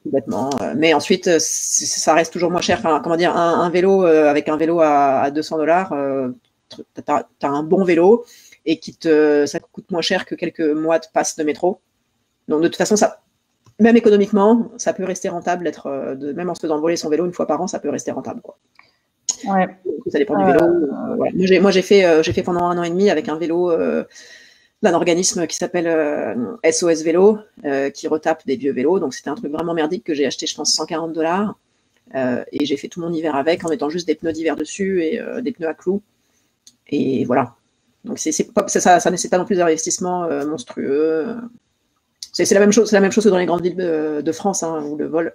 Complètement. Mais ensuite, ça reste toujours moins cher. Enfin, comment dire, un vélo avec un vélo à $200, t'as un bon vélo et ça coûte moins cher que quelques mois de passe de métro. Donc de toute façon, même économiquement, ça peut rester rentable même en se faisant voler son vélo 1 fois par an, ça peut rester rentable, quoi. Ouais. Ça dépend du vélo. Voilà. Moi, j'ai fait pendant 1 an et demi avec un vélo d'un organisme qui s'appelle SOS Vélo, qui retape des vieux vélos. Donc c'était un truc vraiment merdique que j'ai acheté, je pense, $140. Et j'ai fait tout mon hiver avec en mettant juste des pneus d'hiver dessus et des pneus à clous. Et voilà. Donc ça nécessite pas non plus d'investissement monstrueux. C'est la même chose que dans les grandes villes de France, hein, où le vol,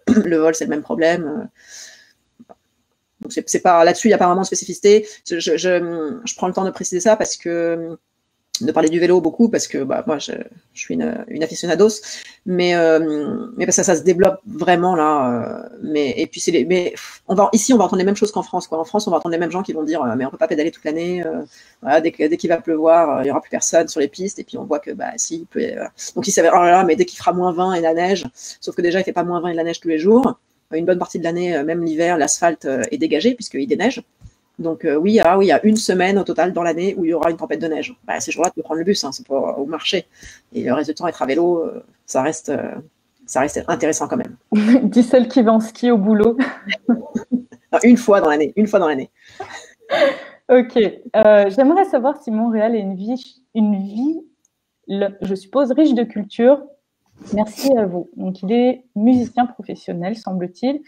c'est le même problème. Donc c'est pas là-dessus, il n'y a pas vraiment de spécificité. Je prends le temps de préciser ça parce que de parler du vélo beaucoup parce que moi je suis une aficionados, mais parce que ça se développe vraiment là. Et puis ici on va entendre les mêmes choses qu'en France, quoi. En France on va entendre les mêmes gens qui vont dire mais on peut pas pédaler toute l'année. Voilà, dès qu'il va pleuvoir, il y aura plus personne sur les pistes et puis on voit que si il peut. Donc il s'avère oh là là, mais dès qu'il fera -20 et la neige, sauf que déjà il fait pas -20 et la neige tous les jours. Une bonne partie de l'année, même l'hiver, l'asphalte est dégagé puisqu'il déneige. Donc oui, il y a 1 semaine au total dans l'année où il y aura une tempête de neige. Ces jours-là, tu peux prendre le bus, c'est pas au marché. Et le reste du temps, être à vélo, ça reste intéressant quand même. Dis celle qui va en ski au boulot. Non, 1 fois dans l'année. Ok. J'aimerais savoir si Montréal est une vie, je suppose, riche de culture. Merci à vous. Donc, il est musicien professionnel, semble-t-il.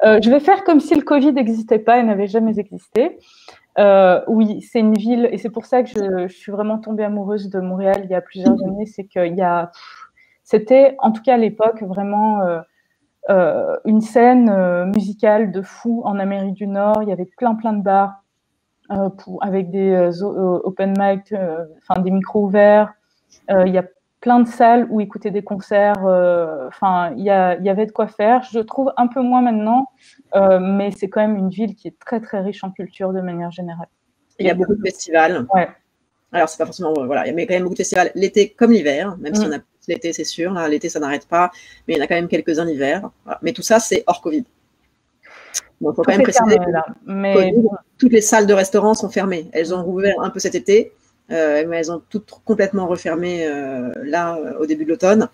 Je vais faire comme si le Covid n'existait pas et n'avait jamais existé. Oui, c'est une ville, et c'est pour ça que je suis vraiment tombée amoureuse de Montréal il y a plusieurs années. C'est c'était, en tout cas à l'époque, vraiment une scène musicale de fou en Amérique du Nord. Il y avait plein de bars avec des open mic, des micros ouverts. Il y a plein de salles où écouter des concerts. Il y avait de quoi faire. Je trouve un peu moins maintenant, mais c'est quand même une ville qui est très très riche en culture de manière générale. Il y a beaucoup de festivals. Ouais. Alors c'est pas forcément voilà, il y a quand même beaucoup de festivals l'été comme l'hiver, même si on a l'été c'est sûr. Là, l'été ça n'arrête pas, mais il y en a quand même quelques-uns l'hiver. Voilà. Mais tout ça c'est hors Covid. Donc il faut quand même préciser que toutes les salles de restaurants sont fermées. Elles ont rouvert un peu cet été. Mais elles ont toutes complètement refermé là au début de l'automne.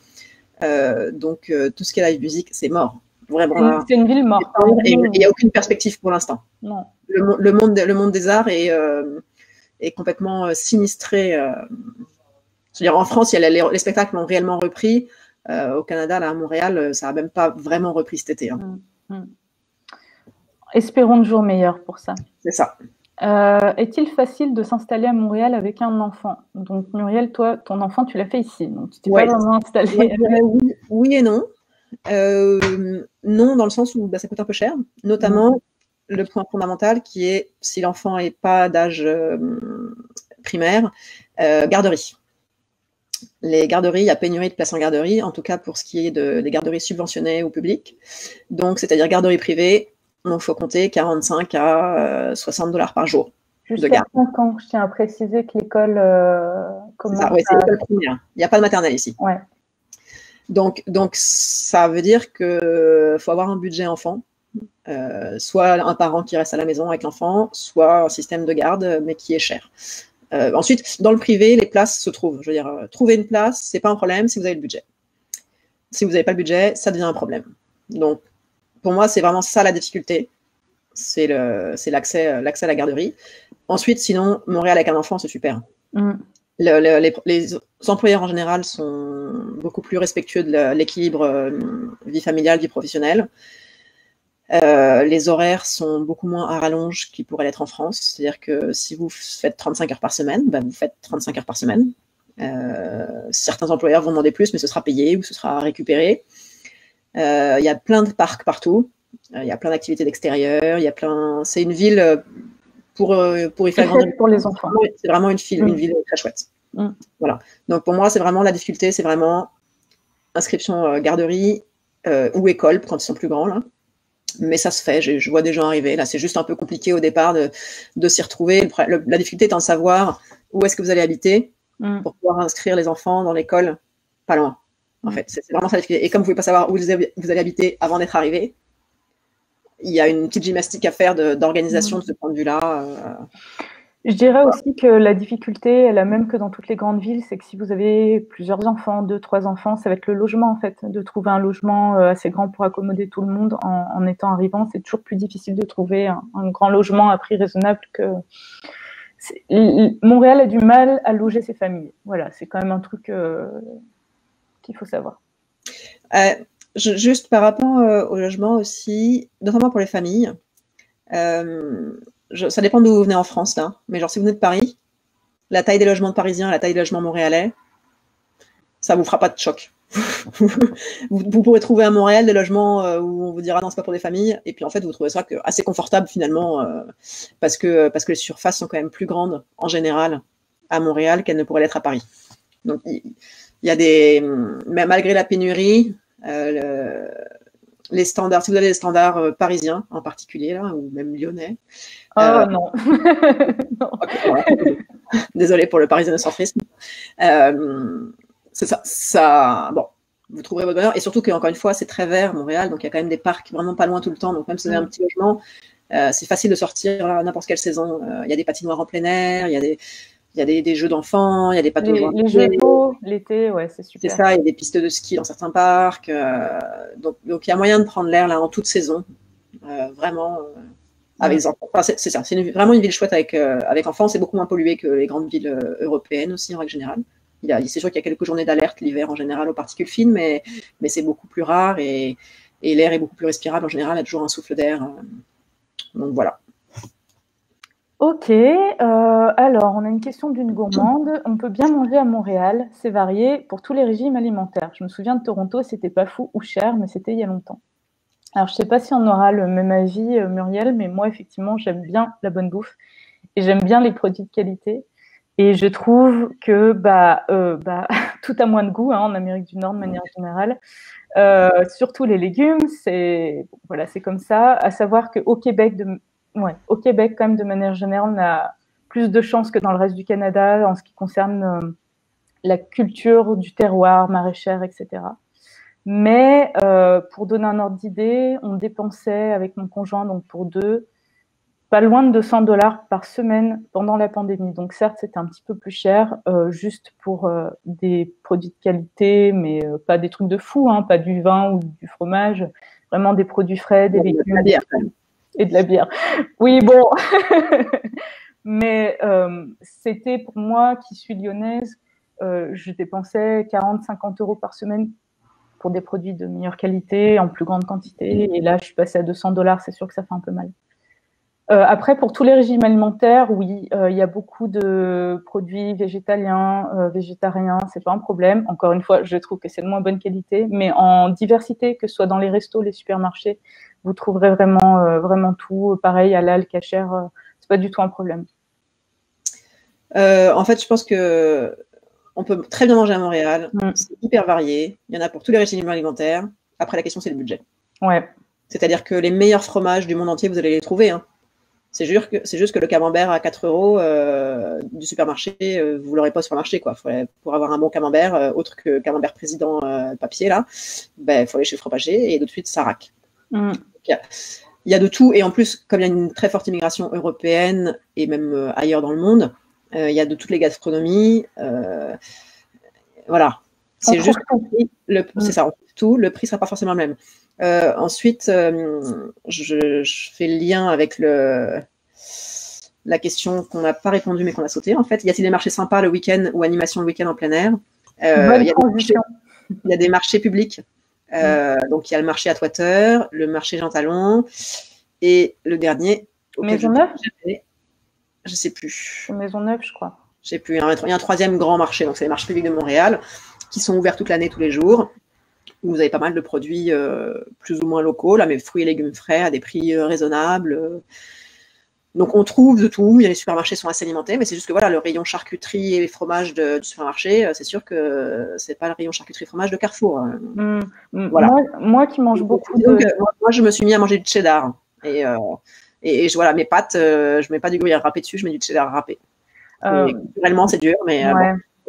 Donc tout ce qui est live musique, c'est mort. Vraiment. C'est une ville morte. Et il n'y a aucune perspective pour l'instant. Non. Le monde des arts est complètement sinistré. C'est-à-dire en France, les spectacles ont réellement repris. Au Canada, là à Montréal, ça n'a même pas vraiment repris cet été. Espérons de jours meilleurs pour ça. C'est ça. Est-il facile de s'installer à Montréal avec un enfant? Donc Muriel, toi, ton enfant, tu l'as fait ici, donc tu t'es pas vraiment installée. Oui et non. Non, dans le sens où ça coûte un peu cher, notamment le point fondamental qui est si l'enfant n'est pas d'âge primaire, garderie. les garderies, il y a pénurie de places en garderie, en tout cas pour ce qui est des garderies subventionnées ou publiques. Donc, c'est-à-dire garderie privée, il faut compter 45 à 60 $ par jour. Jusqu'à 5 ans, je tiens à préciser que l'école commence. Oui, c'est l'école primaire. Il n'y a pas de maternelle ici. Ouais. Donc, ça veut dire qu'il faut avoir un budget enfant. Soit un parent qui reste à la maison avec l'enfant, soit un système de garde, mais qui est cher. Ensuite, dans le privé, les places se trouvent. Je veux dire, trouver une place, c'est pas un problème si vous avez le budget. Si vous n'avez pas le budget, ça devient un problème. Donc, pour moi, c'est vraiment ça la difficulté. C'est l'accès à la garderie. Ensuite, sinon, Montréal avec un enfant, c'est super. Les employeurs en général sont beaucoup plus respectueux de l'équilibre vie familiale, vie professionnelle. Les horaires sont beaucoup moins à rallonge qu'ils pourraient l'être en France. C'est-à-dire que si vous faites 35 heures par semaine, vous faites 35 heures par semaine. Certains employeurs vont demander plus, mais ce sera payé ou ce sera récupéré. Il y a plein de parcs partout. Il y a plein d'activités d'extérieur. C'est une ville pour y faire grandir pour les enfants. C'est vraiment une ville très chouette. Voilà. Donc pour moi, c'est vraiment la difficulté, c'est vraiment inscription garderie ou école quand ils sont plus grands là. Mais ça se fait, je vois des gens arriver. Là, c'est juste un peu compliqué au départ de s'y retrouver. La difficulté étant de savoir où est-ce que vous allez habiter pour pouvoir inscrire les enfants dans l'école pas loin. En fait, c'est vraiment ça la difficulté. Et comme vous ne pouvez pas savoir où vous allez habiter avant d'être arrivé, il y a une petite gymnastique à faire d'organisation de ce point de vue-là. Je dirais aussi que la difficulté est la même que dans toutes les grandes villes, c'est que si vous avez plusieurs enfants, 2, 3 enfants, ça va être le logement en fait, de trouver un logement assez grand pour accommoder tout le monde en étant arrivant. C'est toujours plus difficile de trouver un grand logement à prix raisonnable que... Montréal a du mal à loger ses familles. Voilà, c'est quand même un truc qu'il faut savoir. Juste par rapport au logement aussi, notamment pour les familles, ça dépend d'où vous venez en France, là. Mais genre, si vous venez de Paris, la taille des logements parisiens, la taille des logements montréalais, ça vous fera pas de choc. vous pourrez trouver à Montréal des logements où on vous dira non, c'est pas pour des familles. Et puis en fait, vous trouvez ça assez confortable finalement parce que les surfaces sont quand même plus grandes en général à Montréal qu'elles ne pourraient l'être à Paris. Donc il y a mais malgré la pénurie, les standards, si vous avez des standards parisiens en particulier là, ou même lyonnais. Non. Non. Okay, voilà. Désolée pour le parisienocentrisme. C'est ça, bon, vous trouverez votre bonheur. Et surtout qu'encore une fois, c'est très vert, Montréal, donc il y a quand même des parcs vraiment pas loin tout le temps. Donc même si vous avez un petit logement, c'est facile de sortir à n'importe quelle saison. Il y a des patinoires en plein air, il y a des jeux d'enfants, il y a des paddles. Les jeux d'eau, l'été, ouais, c'est super. C'est ça, il y a des pistes de ski dans certains parcs. Donc il y a moyen de prendre l'air là en toute saison. Vraiment. Avec les enfants. Enfin, c'est ça, c'est vraiment une ville chouette avec enfants. C'est beaucoup moins pollué que les grandes villes européennes aussi, en règle générale. C'est sûr qu'il y a quelques journées d'alerte l'hiver en général aux particules fines, mais c'est beaucoup plus rare et l'air est beaucoup plus respirable. En général, il y a toujours un souffle d'air. Donc voilà. Ok, alors on a une question d'une gourmande. On peut bien manger à Montréal, c'est varié pour tous les régimes alimentaires. Je me souviens de Toronto, c'était pas fou ou cher, mais c'était il y a longtemps. Alors, je ne sais pas si on aura le même avis, Muriel, mais moi, effectivement, j'aime bien la bonne bouffe et j'aime bien les produits de qualité. Et je trouve que tout a moins de goût en Amérique du Nord de manière générale. Surtout les légumes, c'est comme ça. À savoir qu'au Québec, quand même, de manière générale, on a plus de chances que dans le reste du Canada en ce qui concerne la culture du terroir, maraîchère, etc. Mais pour donner un ordre d'idée, on dépensait avec mon conjoint, donc pour 2, pas loin de 200 $ par semaine pendant la pandémie. Donc certes, c'était un petit peu plus cher, juste pour des produits de qualité, mais pas des trucs de fou, pas du vin ou du fromage, vraiment des produits frais, des légumes. De la bière. Et de la bière. Oui, bon. Mais c'était pour moi, qui suis lyonnaise, je dépensais 40-50 € par semaine pour des produits de meilleure qualité, en plus grande quantité. Et là, je suis passée à 200 $. C'est sûr que ça fait un peu mal. Après, pour tous les régimes alimentaires, oui, il y a beaucoup de produits végétaliens, végétariens, c'est pas un problème. Encore une fois, je trouve que c'est de moins bonne qualité, mais en diversité, que ce soit dans les restos, les supermarchés, vous trouverez vraiment tout. Pareil, halal, kasher, c'est pas du tout un problème. En fait, je pense que on peut très bien manger à Montréal. C'est hyper varié. Il y en a pour tous les régimes alimentaires. Après, la question, c'est le budget. Ouais. C'est-à-dire que les meilleurs fromages du monde entier, vous allez les trouver. Hein. C'est juste que le camembert à 4 € du supermarché, vous ne l'aurez pas sur le marché. Quoi. Pour avoir un bon camembert, autre que camembert président papier, là, il faut aller chez le fromager et tout de suite, ça raque. Il y a de tout. Et en plus, comme il y a une très forte immigration européenne et même ailleurs dans le monde, il y a de toutes les gastronomies. Voilà. C'est juste c'est ça, tout. Le prix ne sera pas forcément le même. Ensuite, je fais le lien avec la question qu'on n'a pas répondu mais qu'on a sauté. En fait, y a-t-il des marchés sympas le week-end ou animation le week-end en plein air? Il y a des marchés publics. Donc, il y a le marché Atwater, le marché Jean Talon et le dernier. Maisonneuve? Je ne sais plus. Maisonneuve, je crois. Je sais plus. Il y a un troisième grand marché. Donc, c'est les marchés publics de Montréal qui sont ouverts toute l'année, tous les jours. Où vous avez pas mal de produits plus ou moins locaux, là, mais fruits et légumes frais à des prix raisonnables. Donc, on trouve de tout. Les supermarchés sont assez alimentés, mais c'est juste que voilà, le rayon charcuterie et fromages du supermarché, c'est sûr que c'est pas le rayon charcuterie et fromage de Carrefour. Voilà. Moi qui mange beaucoup donc, moi, je me suis mis à manger du cheddar. Et voilà, mes pâtes, je mets pas du gruyère râpé dessus, je mets du cheddar râpé. Culturellement, c'est dur, mais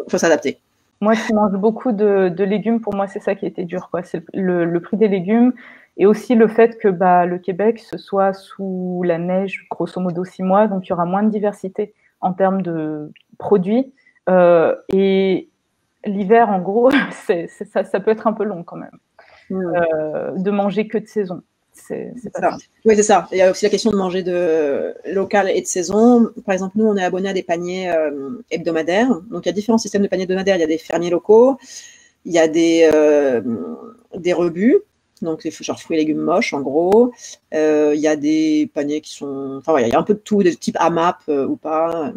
faut s'adapter. Moi qui mange beaucoup de légumes, pour moi, c'est ça qui était dur, quoi. C'est le prix des légumes et aussi le fait que le Québec, ce soit sous la neige, grosso modo 6 mois, donc il y aura moins de diversité en termes de produits. Et l'hiver, en gros, ça peut être un peu long quand même, de manger que de saison. C'est pas ça. Oui, c'est ça. Il y a aussi la question de manger de local et de saison. Par exemple, nous, on est abonnés à des paniers hebdomadaires. Donc, il y a différents systèmes de paniers hebdomadaires. Il y a des fermiers locaux, il y a des rebuts, donc genre fruits et légumes moches, en gros. Il y a des paniers qui sont... Enfin, il y a un peu de tout, de type AMAP ou pas.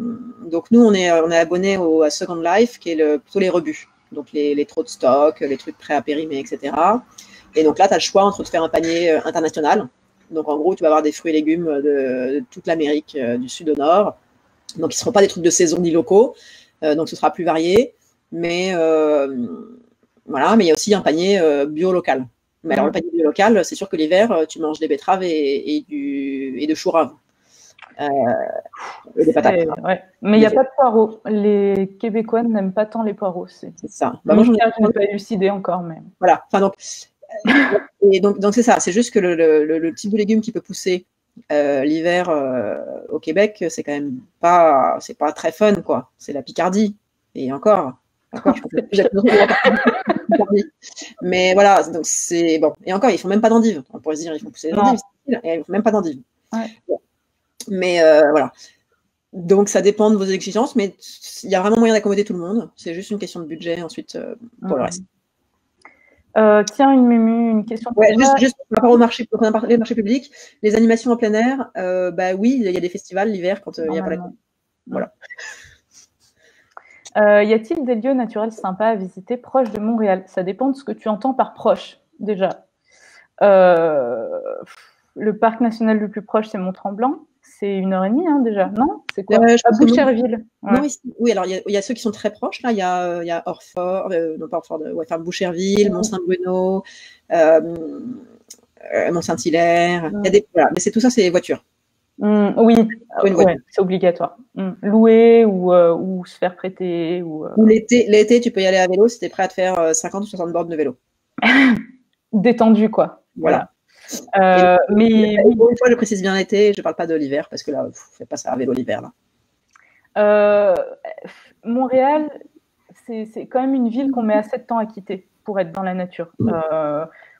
Donc, nous, on est abonnés à Second Life, qui est plutôt les rebuts. Donc, les trop de stock, les trucs prêts à périmer, etc. Et donc là, tu as le choix entre te faire un panier international. Donc en gros, tu vas avoir des fruits et légumes de toute l'Amérique du sud au nord. Donc ils ne seront pas des trucs de saison ni locaux. Donc ce sera plus varié. Mais voilà, mais il y a aussi un panier bio local. Mais alors le panier bio local, c'est sûr que l'hiver, tu manges des betteraves et de chou rave. Et des patates. Ouais. Mais il n'y a pas de poireaux. Les Québécois n'aiment pas tant les poireaux. C'est ça. Moi, je n'ai pas élucidé encore. Mais... Voilà. Enfin, donc c'est ça, c'est juste que le type de légumes qui peut pousser l'hiver au Québec, c'est quand même pas très fun, quoi. C'est la Picardie. Et encore, je pense que mais voilà, donc c'est bon. Et encore, ils font même pas d'endives. On pourrait se dire, ils font pousser des endives, et ils font même pas d'endives. Ouais. Bon. Mais voilà. Donc ça dépend de vos exigences, mais il y a vraiment moyen d'accommoder tout le monde. C'est juste une question de budget ensuite pour le reste. Tiens, une question. Juste par rapport au marché, quand on a parlé de marché public, les animations en plein air, oui, il y a des festivals l'hiver quand il n'y a pas la COVID. Voilà. Y a-t-il des lieux naturels sympas à visiter proches de Montréal? Ça dépend de ce que tu entends par proche, déjà. Le parc national le plus proche, c'est Mont-Tremblant. C'est 1h30 déjà, non? C'est quoi? À Boucherville. Non, oui, alors il y a ceux qui sont très proches. Là, il y a Orford, non pas Orford, Boucherville, Mont-Saint-Bruno, Mont-Saint-Hilaire. Voilà, mais tout ça, c'est les voitures. Oui, c'est obligatoire. Louer ou se faire prêter. Ou l'été, tu peux y aller à vélo si tu es prêt à te faire 50 ou 60 bornes de vélo. Détendu, quoi. Voilà. Mais une fois, je précise bien l'été, je ne parle pas de l'hiver parce que là, faites pas ça à vélo l'hiver là. Montréal, c'est quand même une ville qu'on met assez de temps à quitter pour être dans la nature.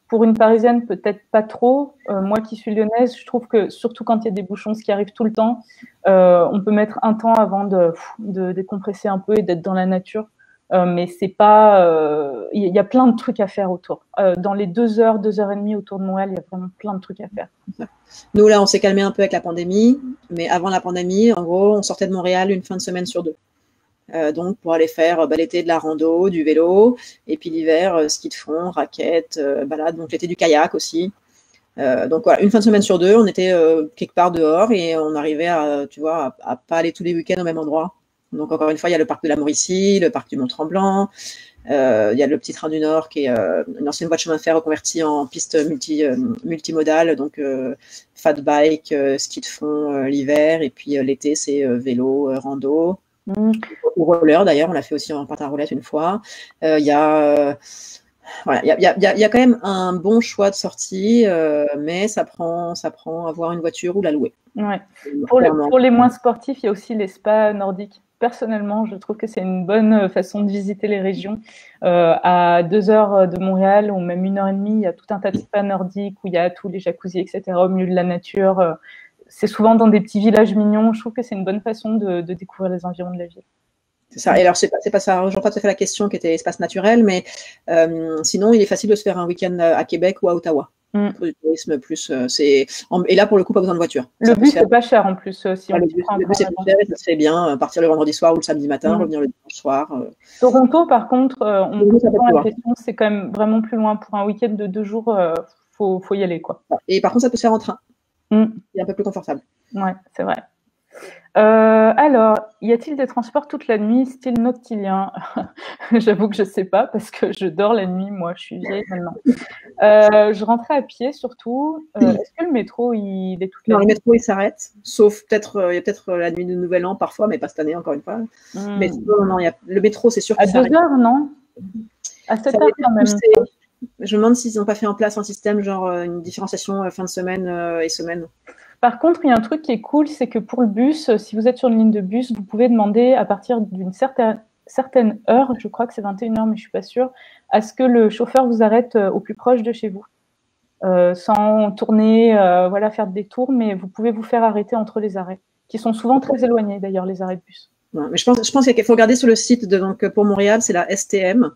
Pour une Parisienne, peut-être pas trop. Moi qui suis lyonnaise, je trouve que surtout quand il y a des bouchons, ce qui arrive tout le temps, on peut mettre un temps avant de décompresser un peu et d'être dans la nature. Mais c'est pas... Il y a plein de trucs à faire autour. Dans les 2 heures, 2h30 autour de Montréal, il y a vraiment plein de trucs à faire. Nous, là, on s'est calmé un peu avec la pandémie. Mais avant la pandémie, en gros, on sortait de Montréal une fin de semaine sur 2. Donc, pour aller faire l'été de la rando, du vélo. Et puis l'hiver, ski de fond, raquettes, balade. Donc, l'été du kayak aussi. Donc, voilà, une fin de semaine sur 2, on était quelque part dehors et on arrivait à pas aller tous les week-ends au même endroit. Donc, encore une fois, il y a le parc de la Mauricie, le parc du Mont-Tremblant. Il y a le Petit Train du Nord, qui est une ancienne voie de chemin de fer reconvertie en piste multimodale. Donc, fat bike, ski de fond l'hiver. Et puis, l'été, c'est vélo, rando. Ou roller, d'ailleurs. On l'a fait aussi en patin à roulettes une fois. Il y a... Voilà, il y a quand même un bon choix de sortie, mais ça prend avoir une voiture ou la louer. Ouais. Pour les moins sportifs, il y a aussi les spas nordiques. Personnellement, je trouve que c'est une bonne façon de visiter les régions. À 2 heures de Montréal, ou même 1h30, il y a tout un tas de spas nordiques où il y a tous les jacuzzis, etc., au milieu de la nature. C'est souvent dans des petits villages mignons. Je trouve que c'est une bonne façon de découvrir les environs de la ville. C'est ça. Et alors, c'est pas ça, rejoint pas tout à fait la question qui était espace naturel, mais sinon, il est facile de se faire un week-end à Québec ou à Ottawa. Pour du tourisme plus. Et là, pour le coup, pas besoin de voiture. Le bus, c'est pas cher en plus. Si le bus, c'est pas cher et ça se fait bien. Partir le vendredi soir ou le samedi matin, revenir le dimanche soir. Toronto, par contre, on peut prendre la question, c'est quand même vraiment plus loin. Pour un week-end de 2 jours, faut y aller, quoi. Et par contre, ça peut se faire en train. C'est un peu plus confortable. Ouais, c'est vrai. Alors, y a-t-il des transports toute la nuit, style noctilien? J'avoue que je sais pas, parce que je dors la nuit, moi, je suis vieille maintenant. Je rentrais à pied, surtout. Est-ce que le métro, il est toute la nuit? Non, le métro, il s'arrête, sauf peut-être, il y a peut-être la nuit de Nouvel An, parfois, mais pas cette année, encore une fois. Mais non, le métro, c'est sûr qu'il s'arrête. À 2 heures, non? À 7 heures, quand même. Je me demande s'ils n'ont pas fait en place un système, genre une différenciation fin de semaine et semaine. Par contre, il y a un truc qui est cool, c'est que pour le bus, si vous êtes sur une ligne de bus, vous pouvez demander à partir d'une certaine heure, je crois que c'est 21h, mais je ne suis pas sûre, à ce que le chauffeur vous arrête au plus proche de chez vous. Sans tourner, voilà, faire des tours, mais vous pouvez vous faire arrêter entre les arrêts, qui sont souvent très éloignés d'ailleurs, les arrêts de bus. Ouais, mais je pense qu'il faut regarder sur le site, donc pour Montréal, c'est la STM,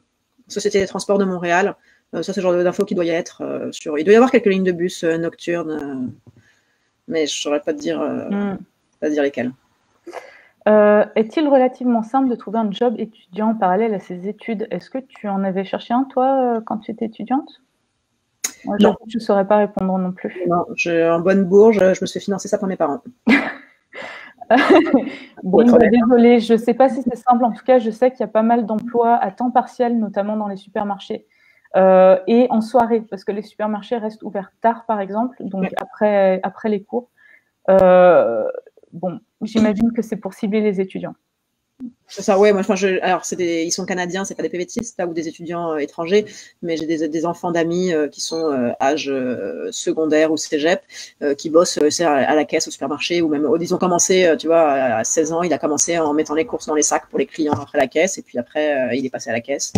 Société des Transports de Montréal. Ça, c'est le genre d'info qui doit y être sur. Il doit y avoir quelques lignes de bus nocturnes. Mais je ne saurais pas te dire, lesquels. Est-il relativement simple de trouver un job étudiant en parallèle à ses études? Est-ce que tu en avais cherché un, toi, quand tu étais étudiante? Moi, je ne saurais pas répondre non plus. Non, en bonne bourge, je me suis fait financer ça par mes parents. Bon, désolée, je ne sais pas si c'est simple. En tout cas, je sais qu'il y a pas mal d'emplois à temps partiel, notamment dans les supermarchés. Et en soirée, parce que les supermarchés restent ouverts tard, par exemple, donc après les cours. Bon, j'imagine que c'est pour cibler les étudiants. C'est ça, ouais. Moi, alors, ils sont canadiens, c'est pas des PVTistes ou des étudiants étrangers, mais j'ai des enfants d'amis qui sont âge secondaire ou cégep, qui bossent à la caisse au supermarché, ou même, ils ont commencé, tu vois, à 16 ans, il a commencé en mettant les courses dans les sacs pour les clients après la caisse, et puis après, il est passé à la caisse.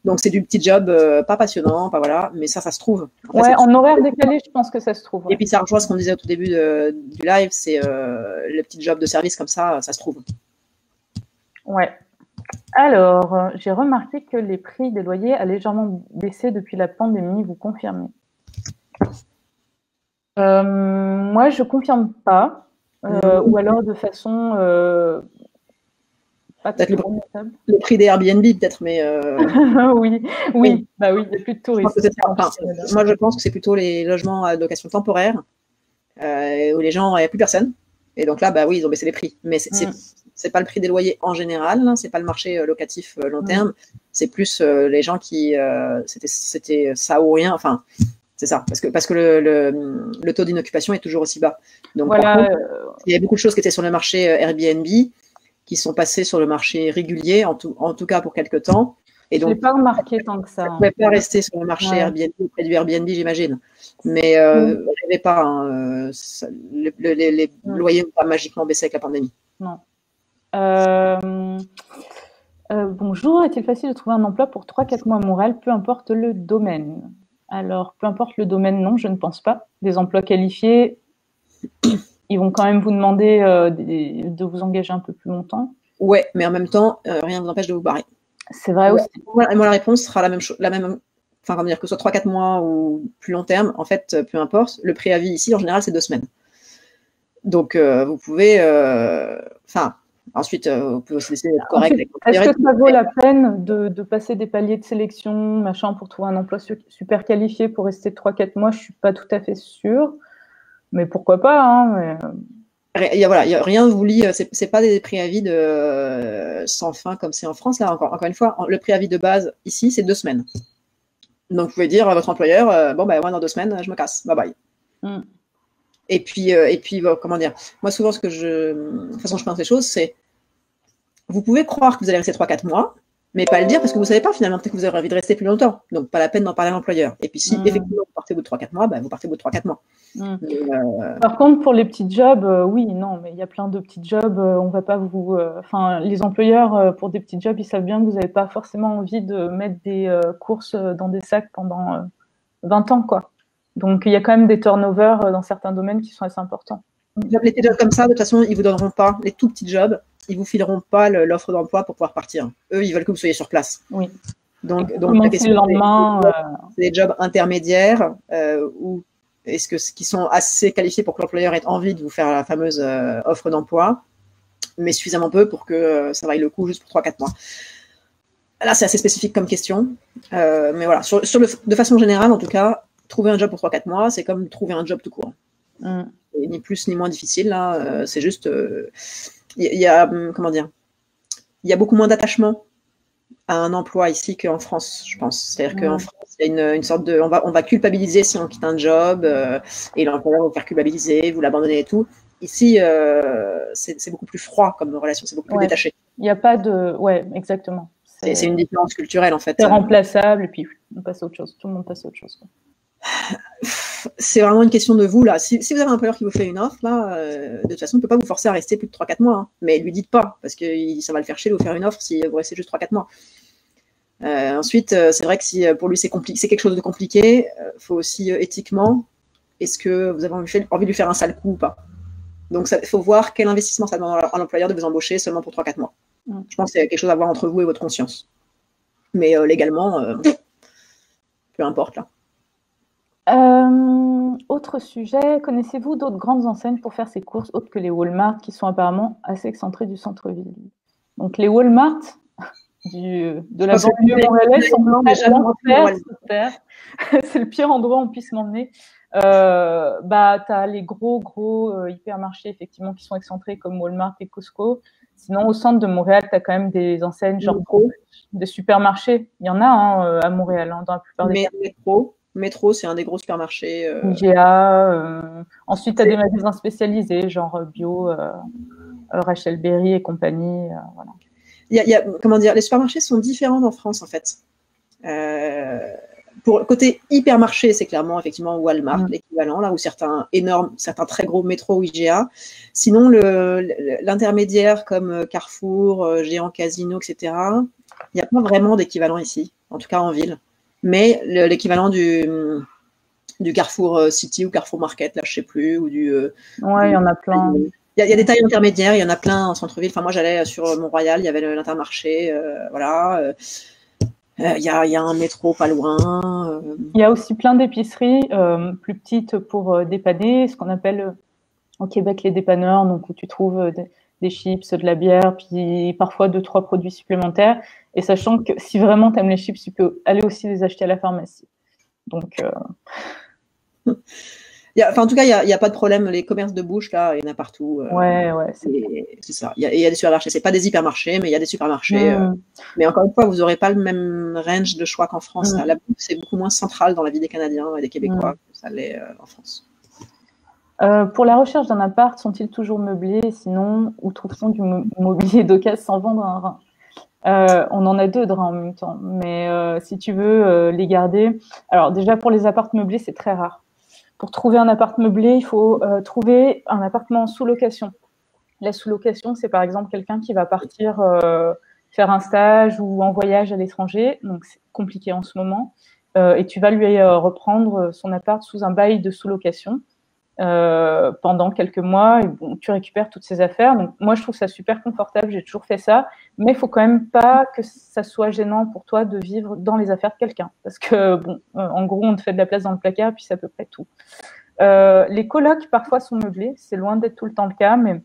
Donc, c'est du petit job, pas passionnant, pas voilà, mais ça se trouve. En fait, en horaire décalé, je pense que ça se trouve. Ouais. Et puis, ça rejoint ce qu'on disait au tout début du live, c'est le petit job de service comme ça se trouve. Ouais. Alors, j'ai remarqué que les prix des loyers a légèrement baissé depuis la pandémie, vous confirmez? Moi, je confirme pas, ou alors de façon... peut-être le prix des Airbnb, peut-être, mais... oui, bah oui, il n'y a plus de touristes. Moi, je pense que c'est plutôt les logements à location temporaire, où les gens, il n'y a plus personne. Et donc là, bah oui, ils ont baissé les prix. Mais c'est pas le prix des loyers en général, hein, c'est pas le marché locatif long terme, c'est plus les gens qui... c'était ça ou rien, enfin... C'est ça, parce que le taux d'inoccupation est toujours aussi bas. Donc, voilà, par contre, il y a beaucoup de choses qui étaient sur le marché Airbnb, qui sont passées sur le marché régulier, en tout cas pour quelques temps. Et donc, je l'ai pas remarqué tant que ça. Ça ne pouvait pas rester sur le marché Airbnb, auprès du Airbnb, j'imagine. Mais rêvez pas, hein, les loyers n'ont pas magiquement baissé avec la pandémie. Non. Bonjour, est-il facile de trouver un emploi pour 3-4 mois à Montréal, peu importe le domaine? Alors, peu importe le domaine, non, je ne pense pas. Des emplois qualifiés, ils vont quand même vous demander de vous engager un peu plus longtemps. Ouais, mais en même temps, rien ne vous empêche de vous barrer. C'est vrai aussi. Moi, la réponse sera la même, enfin, comment dire, que ce soit 3-4 mois ou plus long terme, en fait, peu importe. Le préavis ici, en général, c'est 2 semaines. Donc, vous pouvez, ensuite, vous pouvez aussi essayer d'être correct. Est-ce que ça vaut la peine de passer des paliers de sélection, machin, pour trouver un emploi super qualifié pour rester 3-4 mois? Je ne suis pas tout à fait sûre, mais pourquoi pas, hein, mais... Voilà, rien ne vous lie, c'est pas des préavis de sans fin comme c'est en France. Là, encore une fois, le préavis de base ici, c'est 2 semaines. Donc, vous pouvez dire à votre employeur, bon, ben, moi, dans 2 semaines, je me casse, bye bye. Mm. Et puis, comment dire, moi, souvent, la façon dont je pense les choses, c'est, vous pouvez croire que vous allez rester 3-4 mois, mais pas le dire parce que vous ne savez pas finalement, peut-être que vous avez envie de rester plus longtemps. Donc, pas la peine d'en parler à l'employeur. Et puis, si effectivement vous partez au bout de 3-4 mois, ben, vous partez au bout de 3-4 mois. Par contre, pour les petits jobs, oui, non, mais il y a plein de petits jobs, on va pas vous... Enfin, les employeurs, pour des petits jobs, ils savent bien que vous n'avez pas forcément envie de mettre des courses dans des sacs pendant 20 ans, quoi. Donc, il y a quand même des turnovers dans certains domaines qui sont assez importants. Les petits jobs comme ça, de toute façon, ils vous donneront pas, les tout petits jobs, ils vous fileront pas l'offre d'emploi pour pouvoir partir. Eux, ils veulent que vous soyez sur place. Oui. Donc la question, le lendemain, c'est des jobs intermédiaires où qui sont assez qualifiés pour que l'employeur ait envie de vous faire la fameuse offre d'emploi, mais suffisamment peu pour que ça vaille le coup juste pour 3-4 mois. Là, c'est assez spécifique comme question. Mais voilà, de façon générale, en tout cas, trouver un job pour 3-4 mois, c'est comme trouver un job tout court. Ni plus ni moins difficile, là. C'est juste... comment dire, il y a beaucoup moins d'attachement à un emploi ici qu'en France, je pense. C'est-à-dire qu'en France, il y a une sorte de... On va culpabiliser si on quitte un job, et l'employeur va vous faire culpabiliser, vous l'abandonner et tout. Ici, c'est beaucoup plus froid comme relation, c'est beaucoup plus détaché. Il n'y a pas de... Ouais, exactement. C'est une différence culturelle, en fait. C'est remplaçable, et puis on passe à autre chose. Tout le monde passe à autre chose. C'est vraiment une question de vous, là. Si vous avez un employeur qui vous fait une offre, là, de toute façon, il ne peut pas vous forcer à rester plus de 3-4 mois. Hein. Mais lui dites pas, parce que ça va le faire chier de vous faire une offre si vous restez juste 3-4 mois. Ensuite, c'est vrai que si pour lui c'est quelque chose de compliqué, faut aussi éthiquement, est-ce que vous avez envie de lui faire un sale coup ou pas? Donc, il faut voir quel investissement ça demande à l'employeur de vous embaucher seulement pour 3-4 mois. Je pense qu'il y a quelque chose à voir entre vous et votre conscience. Mais légalement, peu importe là. Autre sujet, connaissez-vous d'autres grandes enseignes pour faire ses courses autres que les Walmart qui sont apparemment assez excentrées du centre-ville? Donc les Walmart de la banlieue montréalaise sont l'enfer. C'est le pire endroit où on puisse m'emmener. Bah, tu as les gros hypermarchés effectivement qui sont excentrés comme Walmart et Costco. Sinon, au centre de Montréal, tu as quand même des enseignes genre des supermarchés. Il y en a à Montréal, dans la plupart des cas. Métro, c'est un des gros supermarchés. IGA. Ensuite, tu as des magasins spécialisés, genre bio, Rachel Berry et compagnie. Voilà. Comment dire, les supermarchés sont différents en France, en fait. Pour le côté hypermarché, c'est clairement effectivement Walmart, l'équivalent, là où certains très gros métros ou IGA. Sinon, l'intermédiaire comme Carrefour, Géant Casino, etc., il n'y a pas vraiment d'équivalent ici, en tout cas en ville. Mais l'équivalent du Carrefour City ou Carrefour Market, là, je sais plus, ou il y en a plein. Il y a des tailles intermédiaires, il y en a plein en centre-ville. Enfin, moi, j'allais sur Mont-Royal, il y avait l'Intermarché, voilà. Il y a un métro pas loin. Il y a aussi plein d'épiceries plus petites pour dépanner, ce qu'on appelle au Québec les dépanneurs, donc où tu trouves des chips, de la bière, puis parfois 2-3 produits supplémentaires. Et sachant que si vraiment tu aimes les chips, tu peux aller aussi les acheter à la pharmacie. Donc, en tout cas, il n'y a pas de problème. Les commerces de bouche, là, il y en a partout. Ouais. C'est ça. Il y a des supermarchés. Ce n'est pas des hypermarchés, mais il y a des supermarchés. Mais encore une fois, vous n'aurez pas le même range de choix qu'en France. La bouffe, c'est beaucoup moins central dans la vie des Canadiens et des Québécois que ça l'est en France. Pour la recherche d'un appart, sont-ils toujours meublés? Sinon, où trouve-t-on du mobilier d'occasion sans vendre un rein? On en a 2 de reins en même temps, mais si tu veux les garder... Alors déjà, pour les apparts meublés, c'est très rare. Pour trouver un appart meublé, il faut trouver un appartement en sous-location. La sous-location, c'est par exemple quelqu'un qui va partir faire un stage ou en voyage à l'étranger, donc c'est compliqué en ce moment, et tu vas lui reprendre son appart sous un bail de sous-location. Pendant quelques mois, et bon, tu récupères toutes ces affaires. Donc moi, je trouve ça super confortable, j'ai toujours fait ça, mais il faut quand même pas que ça soit gênant pour toi de vivre dans les affaires de quelqu'un, parce que bon, en gros, on te fait de la place dans le placard, puis c'est à peu près tout. Les colocs parfois sont meublés, c'est loin d'être tout le temps le cas, mais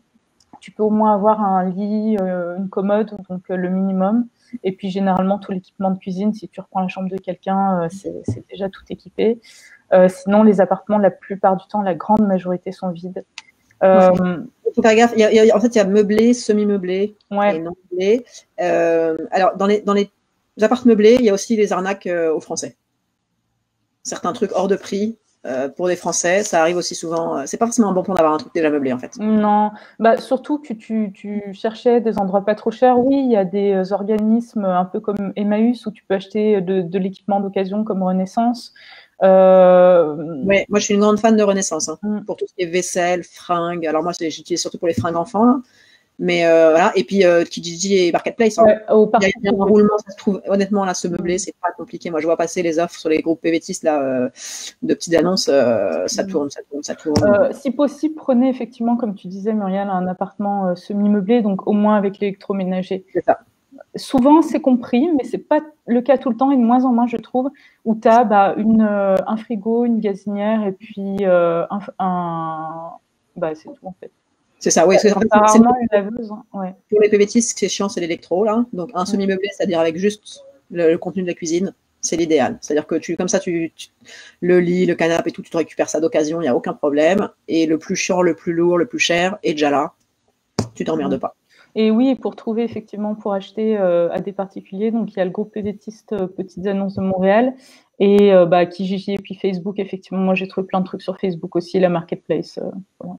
tu peux au moins avoir un lit, une commode, donc le minimum, et puis généralement tout l'équipement de cuisine. Si tu reprends la chambre de quelqu'un, c'est déjà tout équipé. Sinon, les appartements, la plupart du temps, la grande majorité sont vides. faut faire gaffe. En fait, il y a meublé, semi-meublé et non meublé. Alors, dans les apparts meublés, il y a aussi les arnaques aux Français. Certains trucs hors de prix pour des Français, ça arrive aussi souvent. C'est pas forcément un bon plan d'avoir un truc déjà meublé, en fait. Non, surtout que tu cherchais des endroits pas trop chers. Oui, il y a des organismes un peu comme Emmaüs où tu peux acheter de l'équipement d'occasion comme Renaissance. Ouais, moi je suis une grande fan de Renaissance pour tout ce qui est vaisselle, fringues. Alors moi j'utilise surtout pour les fringues enfants, là. Mais voilà. Et puis Kijiji et Marketplace. Ouais, il y a un roulement, ça se trouve. Honnêtement là, se meubler, c'est pas compliqué. Moi je vois passer les offres sur les groupes PVTistes là, de petites annonces, ça tourne. Si possible, prenez effectivement, comme tu disais Muriel, un appartement semi-meublé, donc au moins avec l'électroménager. C'est ça. Souvent, c'est compris, mais c'est pas le cas tout le temps et de moins en moins, je trouve, où tu as un frigo, une gazinière et puis c'est tout en fait. C'est ça, oui. C'est rarement une laveuse. Ouais. Pour les PVTistes, ce qui est chiant, c'est l'électro, là. Donc un semi-meublé, c'est-à-dire avec juste le contenu de la cuisine, c'est l'idéal. C'est-à-dire que comme ça, le lit, le canapé et tout, tu te récupères ça d'occasion, il n'y a aucun problème. Et le plus chiant, le plus lourd, le plus cher est déjà là. Tu t'emmerdes pas. Et oui, pour trouver effectivement, pour acheter à des particuliers, donc il y a le groupe PVTiste Petites Annonces de Montréal et Kijiji et puis Facebook. Effectivement, moi j'ai trouvé plein de trucs sur Facebook aussi, la Marketplace. Voilà.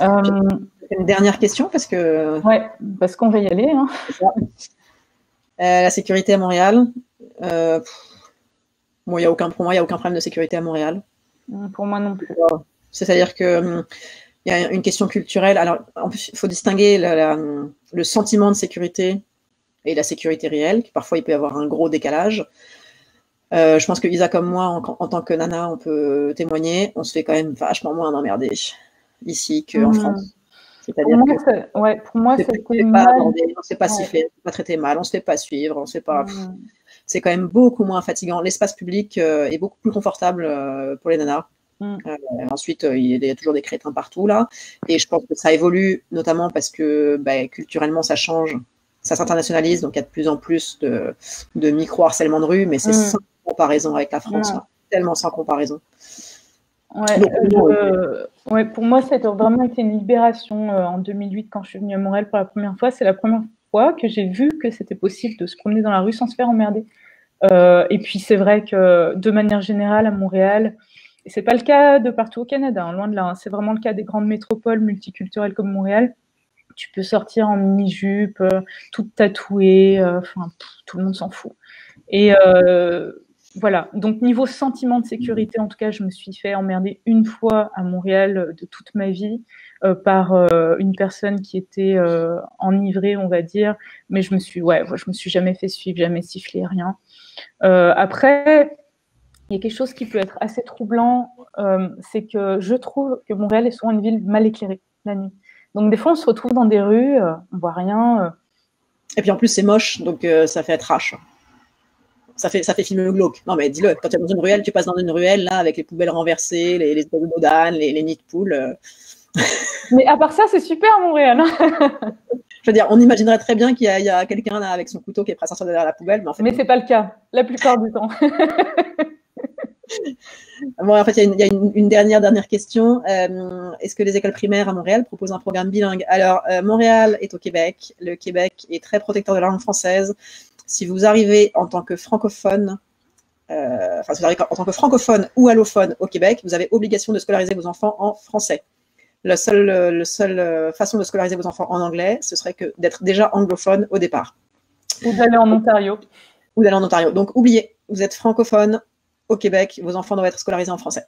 Une dernière question parce que. Ouais, parce qu'on va y aller. Hein. La sécurité à Montréal. Bon, pour moi, il n'y a aucun problème de sécurité à Montréal. Pour moi non plus. C'est-à-dire que il y a une question culturelle. Alors, en plus, il faut distinguer le sentiment de sécurité et la sécurité réelle. Parfois, il peut y avoir un gros décalage. Je pense que Isa, comme moi, en tant que nana, on peut témoigner. On se fait quand même vachement moins emmerder ici qu'en France. C'est-à-dire pour moi, on ne se fait pas siffler, on ne se fait pas traiter mal, on ne se fait pas suivre, on se fait pas. C'est quand même beaucoup moins fatigant. L'espace public est beaucoup plus confortable pour les nanas. Ensuite, il y a toujours des crétins partout là, et je pense que ça évolue notamment parce que culturellement ça change, ça s'internationalise, donc il y a de plus en plus de micro-harcèlement de rue, mais c'est sans comparaison avec la France, là. Tellement sans comparaison. Pour moi, ça a vraiment été une libération en 2008 quand je suis venue à Montréal pour la première fois. C'est la première fois que j'ai vu que c'était possible de se promener dans la rue sans se faire emmerder. Et puis c'est vrai que de manière générale à Montréal, et c'est pas le cas de partout au Canada, hein, loin de là, hein, c'est vraiment le cas des grandes métropoles multiculturelles comme Montréal. Tu peux sortir en mini-jupe, toute tatouée, tout le monde s'en fout. Et voilà, donc niveau sentiment de sécurité, en tout cas, je me suis fait emmerder une fois à Montréal de toute ma vie par une personne qui était enivrée, on va dire, mais je me suis jamais fait suivre, jamais sifflé, rien. Après, il y a quelque chose qui peut être assez troublant, c'est que je trouve que Montréal est souvent une ville mal éclairée la nuit. Donc des fois, on se retrouve dans des rues, on voit rien. Et puis en plus, c'est moche, donc ça fait trash. Ça fait film glauque. Non, mais dis-le, quand tu es dans une ruelle, tu passes dans une ruelle, là, avec les poubelles renversées, les d'âne, les nids de poules. Mais à part ça, c'est super, Montréal. Je veux dire, on imaginerait très bien qu'il y a quelqu'un là avec son couteau qui est prêt à sortir derrière la poubelle, mais en fait. Mais c'est pas le cas, la plupart du temps. Bon, en fait, il y a une dernière question. Est-ce que les écoles primaires à Montréal proposent un programme bilingue? Alors, Montréal est au Québec. Le Québec est très protecteur de la langue française. Si vous arrivez en tant que francophone, si vous arrivez en tant que francophone ou allophone au Québec, vous avez obligation de scolariser vos enfants en français. La seule façon de scolariser vos enfants en anglais, ce serait d'être déjà anglophone au départ. Ou d'aller en Ontario. Donc, oubliez, vous êtes francophone au Québec, vos enfants doivent être scolarisés en français.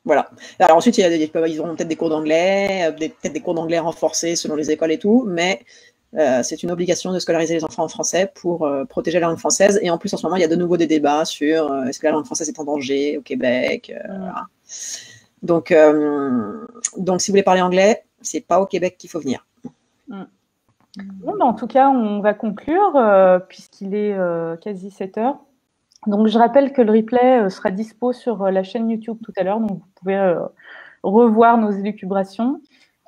Voilà. Alors ensuite, ils auront peut-être des cours d'anglais, peut-être des cours d'anglais renforcés selon les écoles et tout, mais c'est une obligation de scolariser les enfants en français pour protéger la langue française. Et en plus, en ce moment, il y a de nouveau des débats sur est-ce que la langue française est en danger au Québec. Voilà. Donc, si vous voulez parler anglais, c'est pas au Québec qu'il faut venir. Bon, en tout cas, on va conclure puisqu'il est quasi 7 heures. Donc, je rappelle que le replay sera dispo sur la chaîne YouTube tout à l'heure, donc vous pouvez revoir nos élucubrations.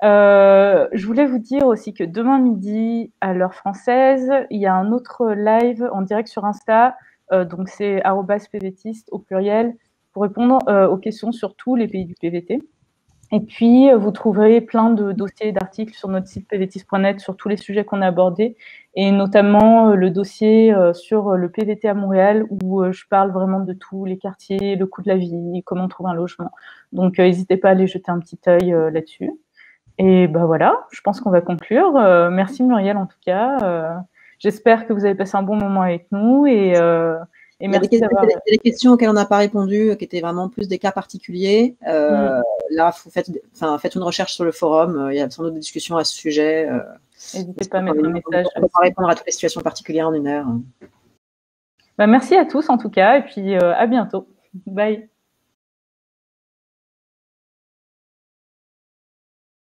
Je voulais vous dire aussi que demain midi, à l'heure française, il y a un autre live en direct sur Insta, donc c'est @pvtiste au pluriel, pour répondre aux questions sur tous les pays du PVT. Et puis, vous trouverez plein de dossiers et d'articles sur notre site pvtis.net sur tous les sujets qu'on a abordés, et notamment le dossier sur le PVT à Montréal, où je parle vraiment de tous les quartiers, le coût de la vie, comment trouver un logement. Donc, n'hésitez pas à aller jeter un petit œil là-dessus. Et ben voilà, je pense qu'on va conclure. Merci Muriel en tout cas. J'espère que vous avez passé un bon moment avec nous, et merci d'avoir. Il y a des questions auxquelles on n'a pas répondu, qui étaient vraiment plus des cas particuliers. Là, faites une recherche sur le forum. Il y a sans doute des discussions à ce sujet. N'hésitez pas à mettre un message. On ne peut pas répondre à toutes les situations particulières en 1 heure. Merci à tous en tout cas, et puis à bientôt. Bye.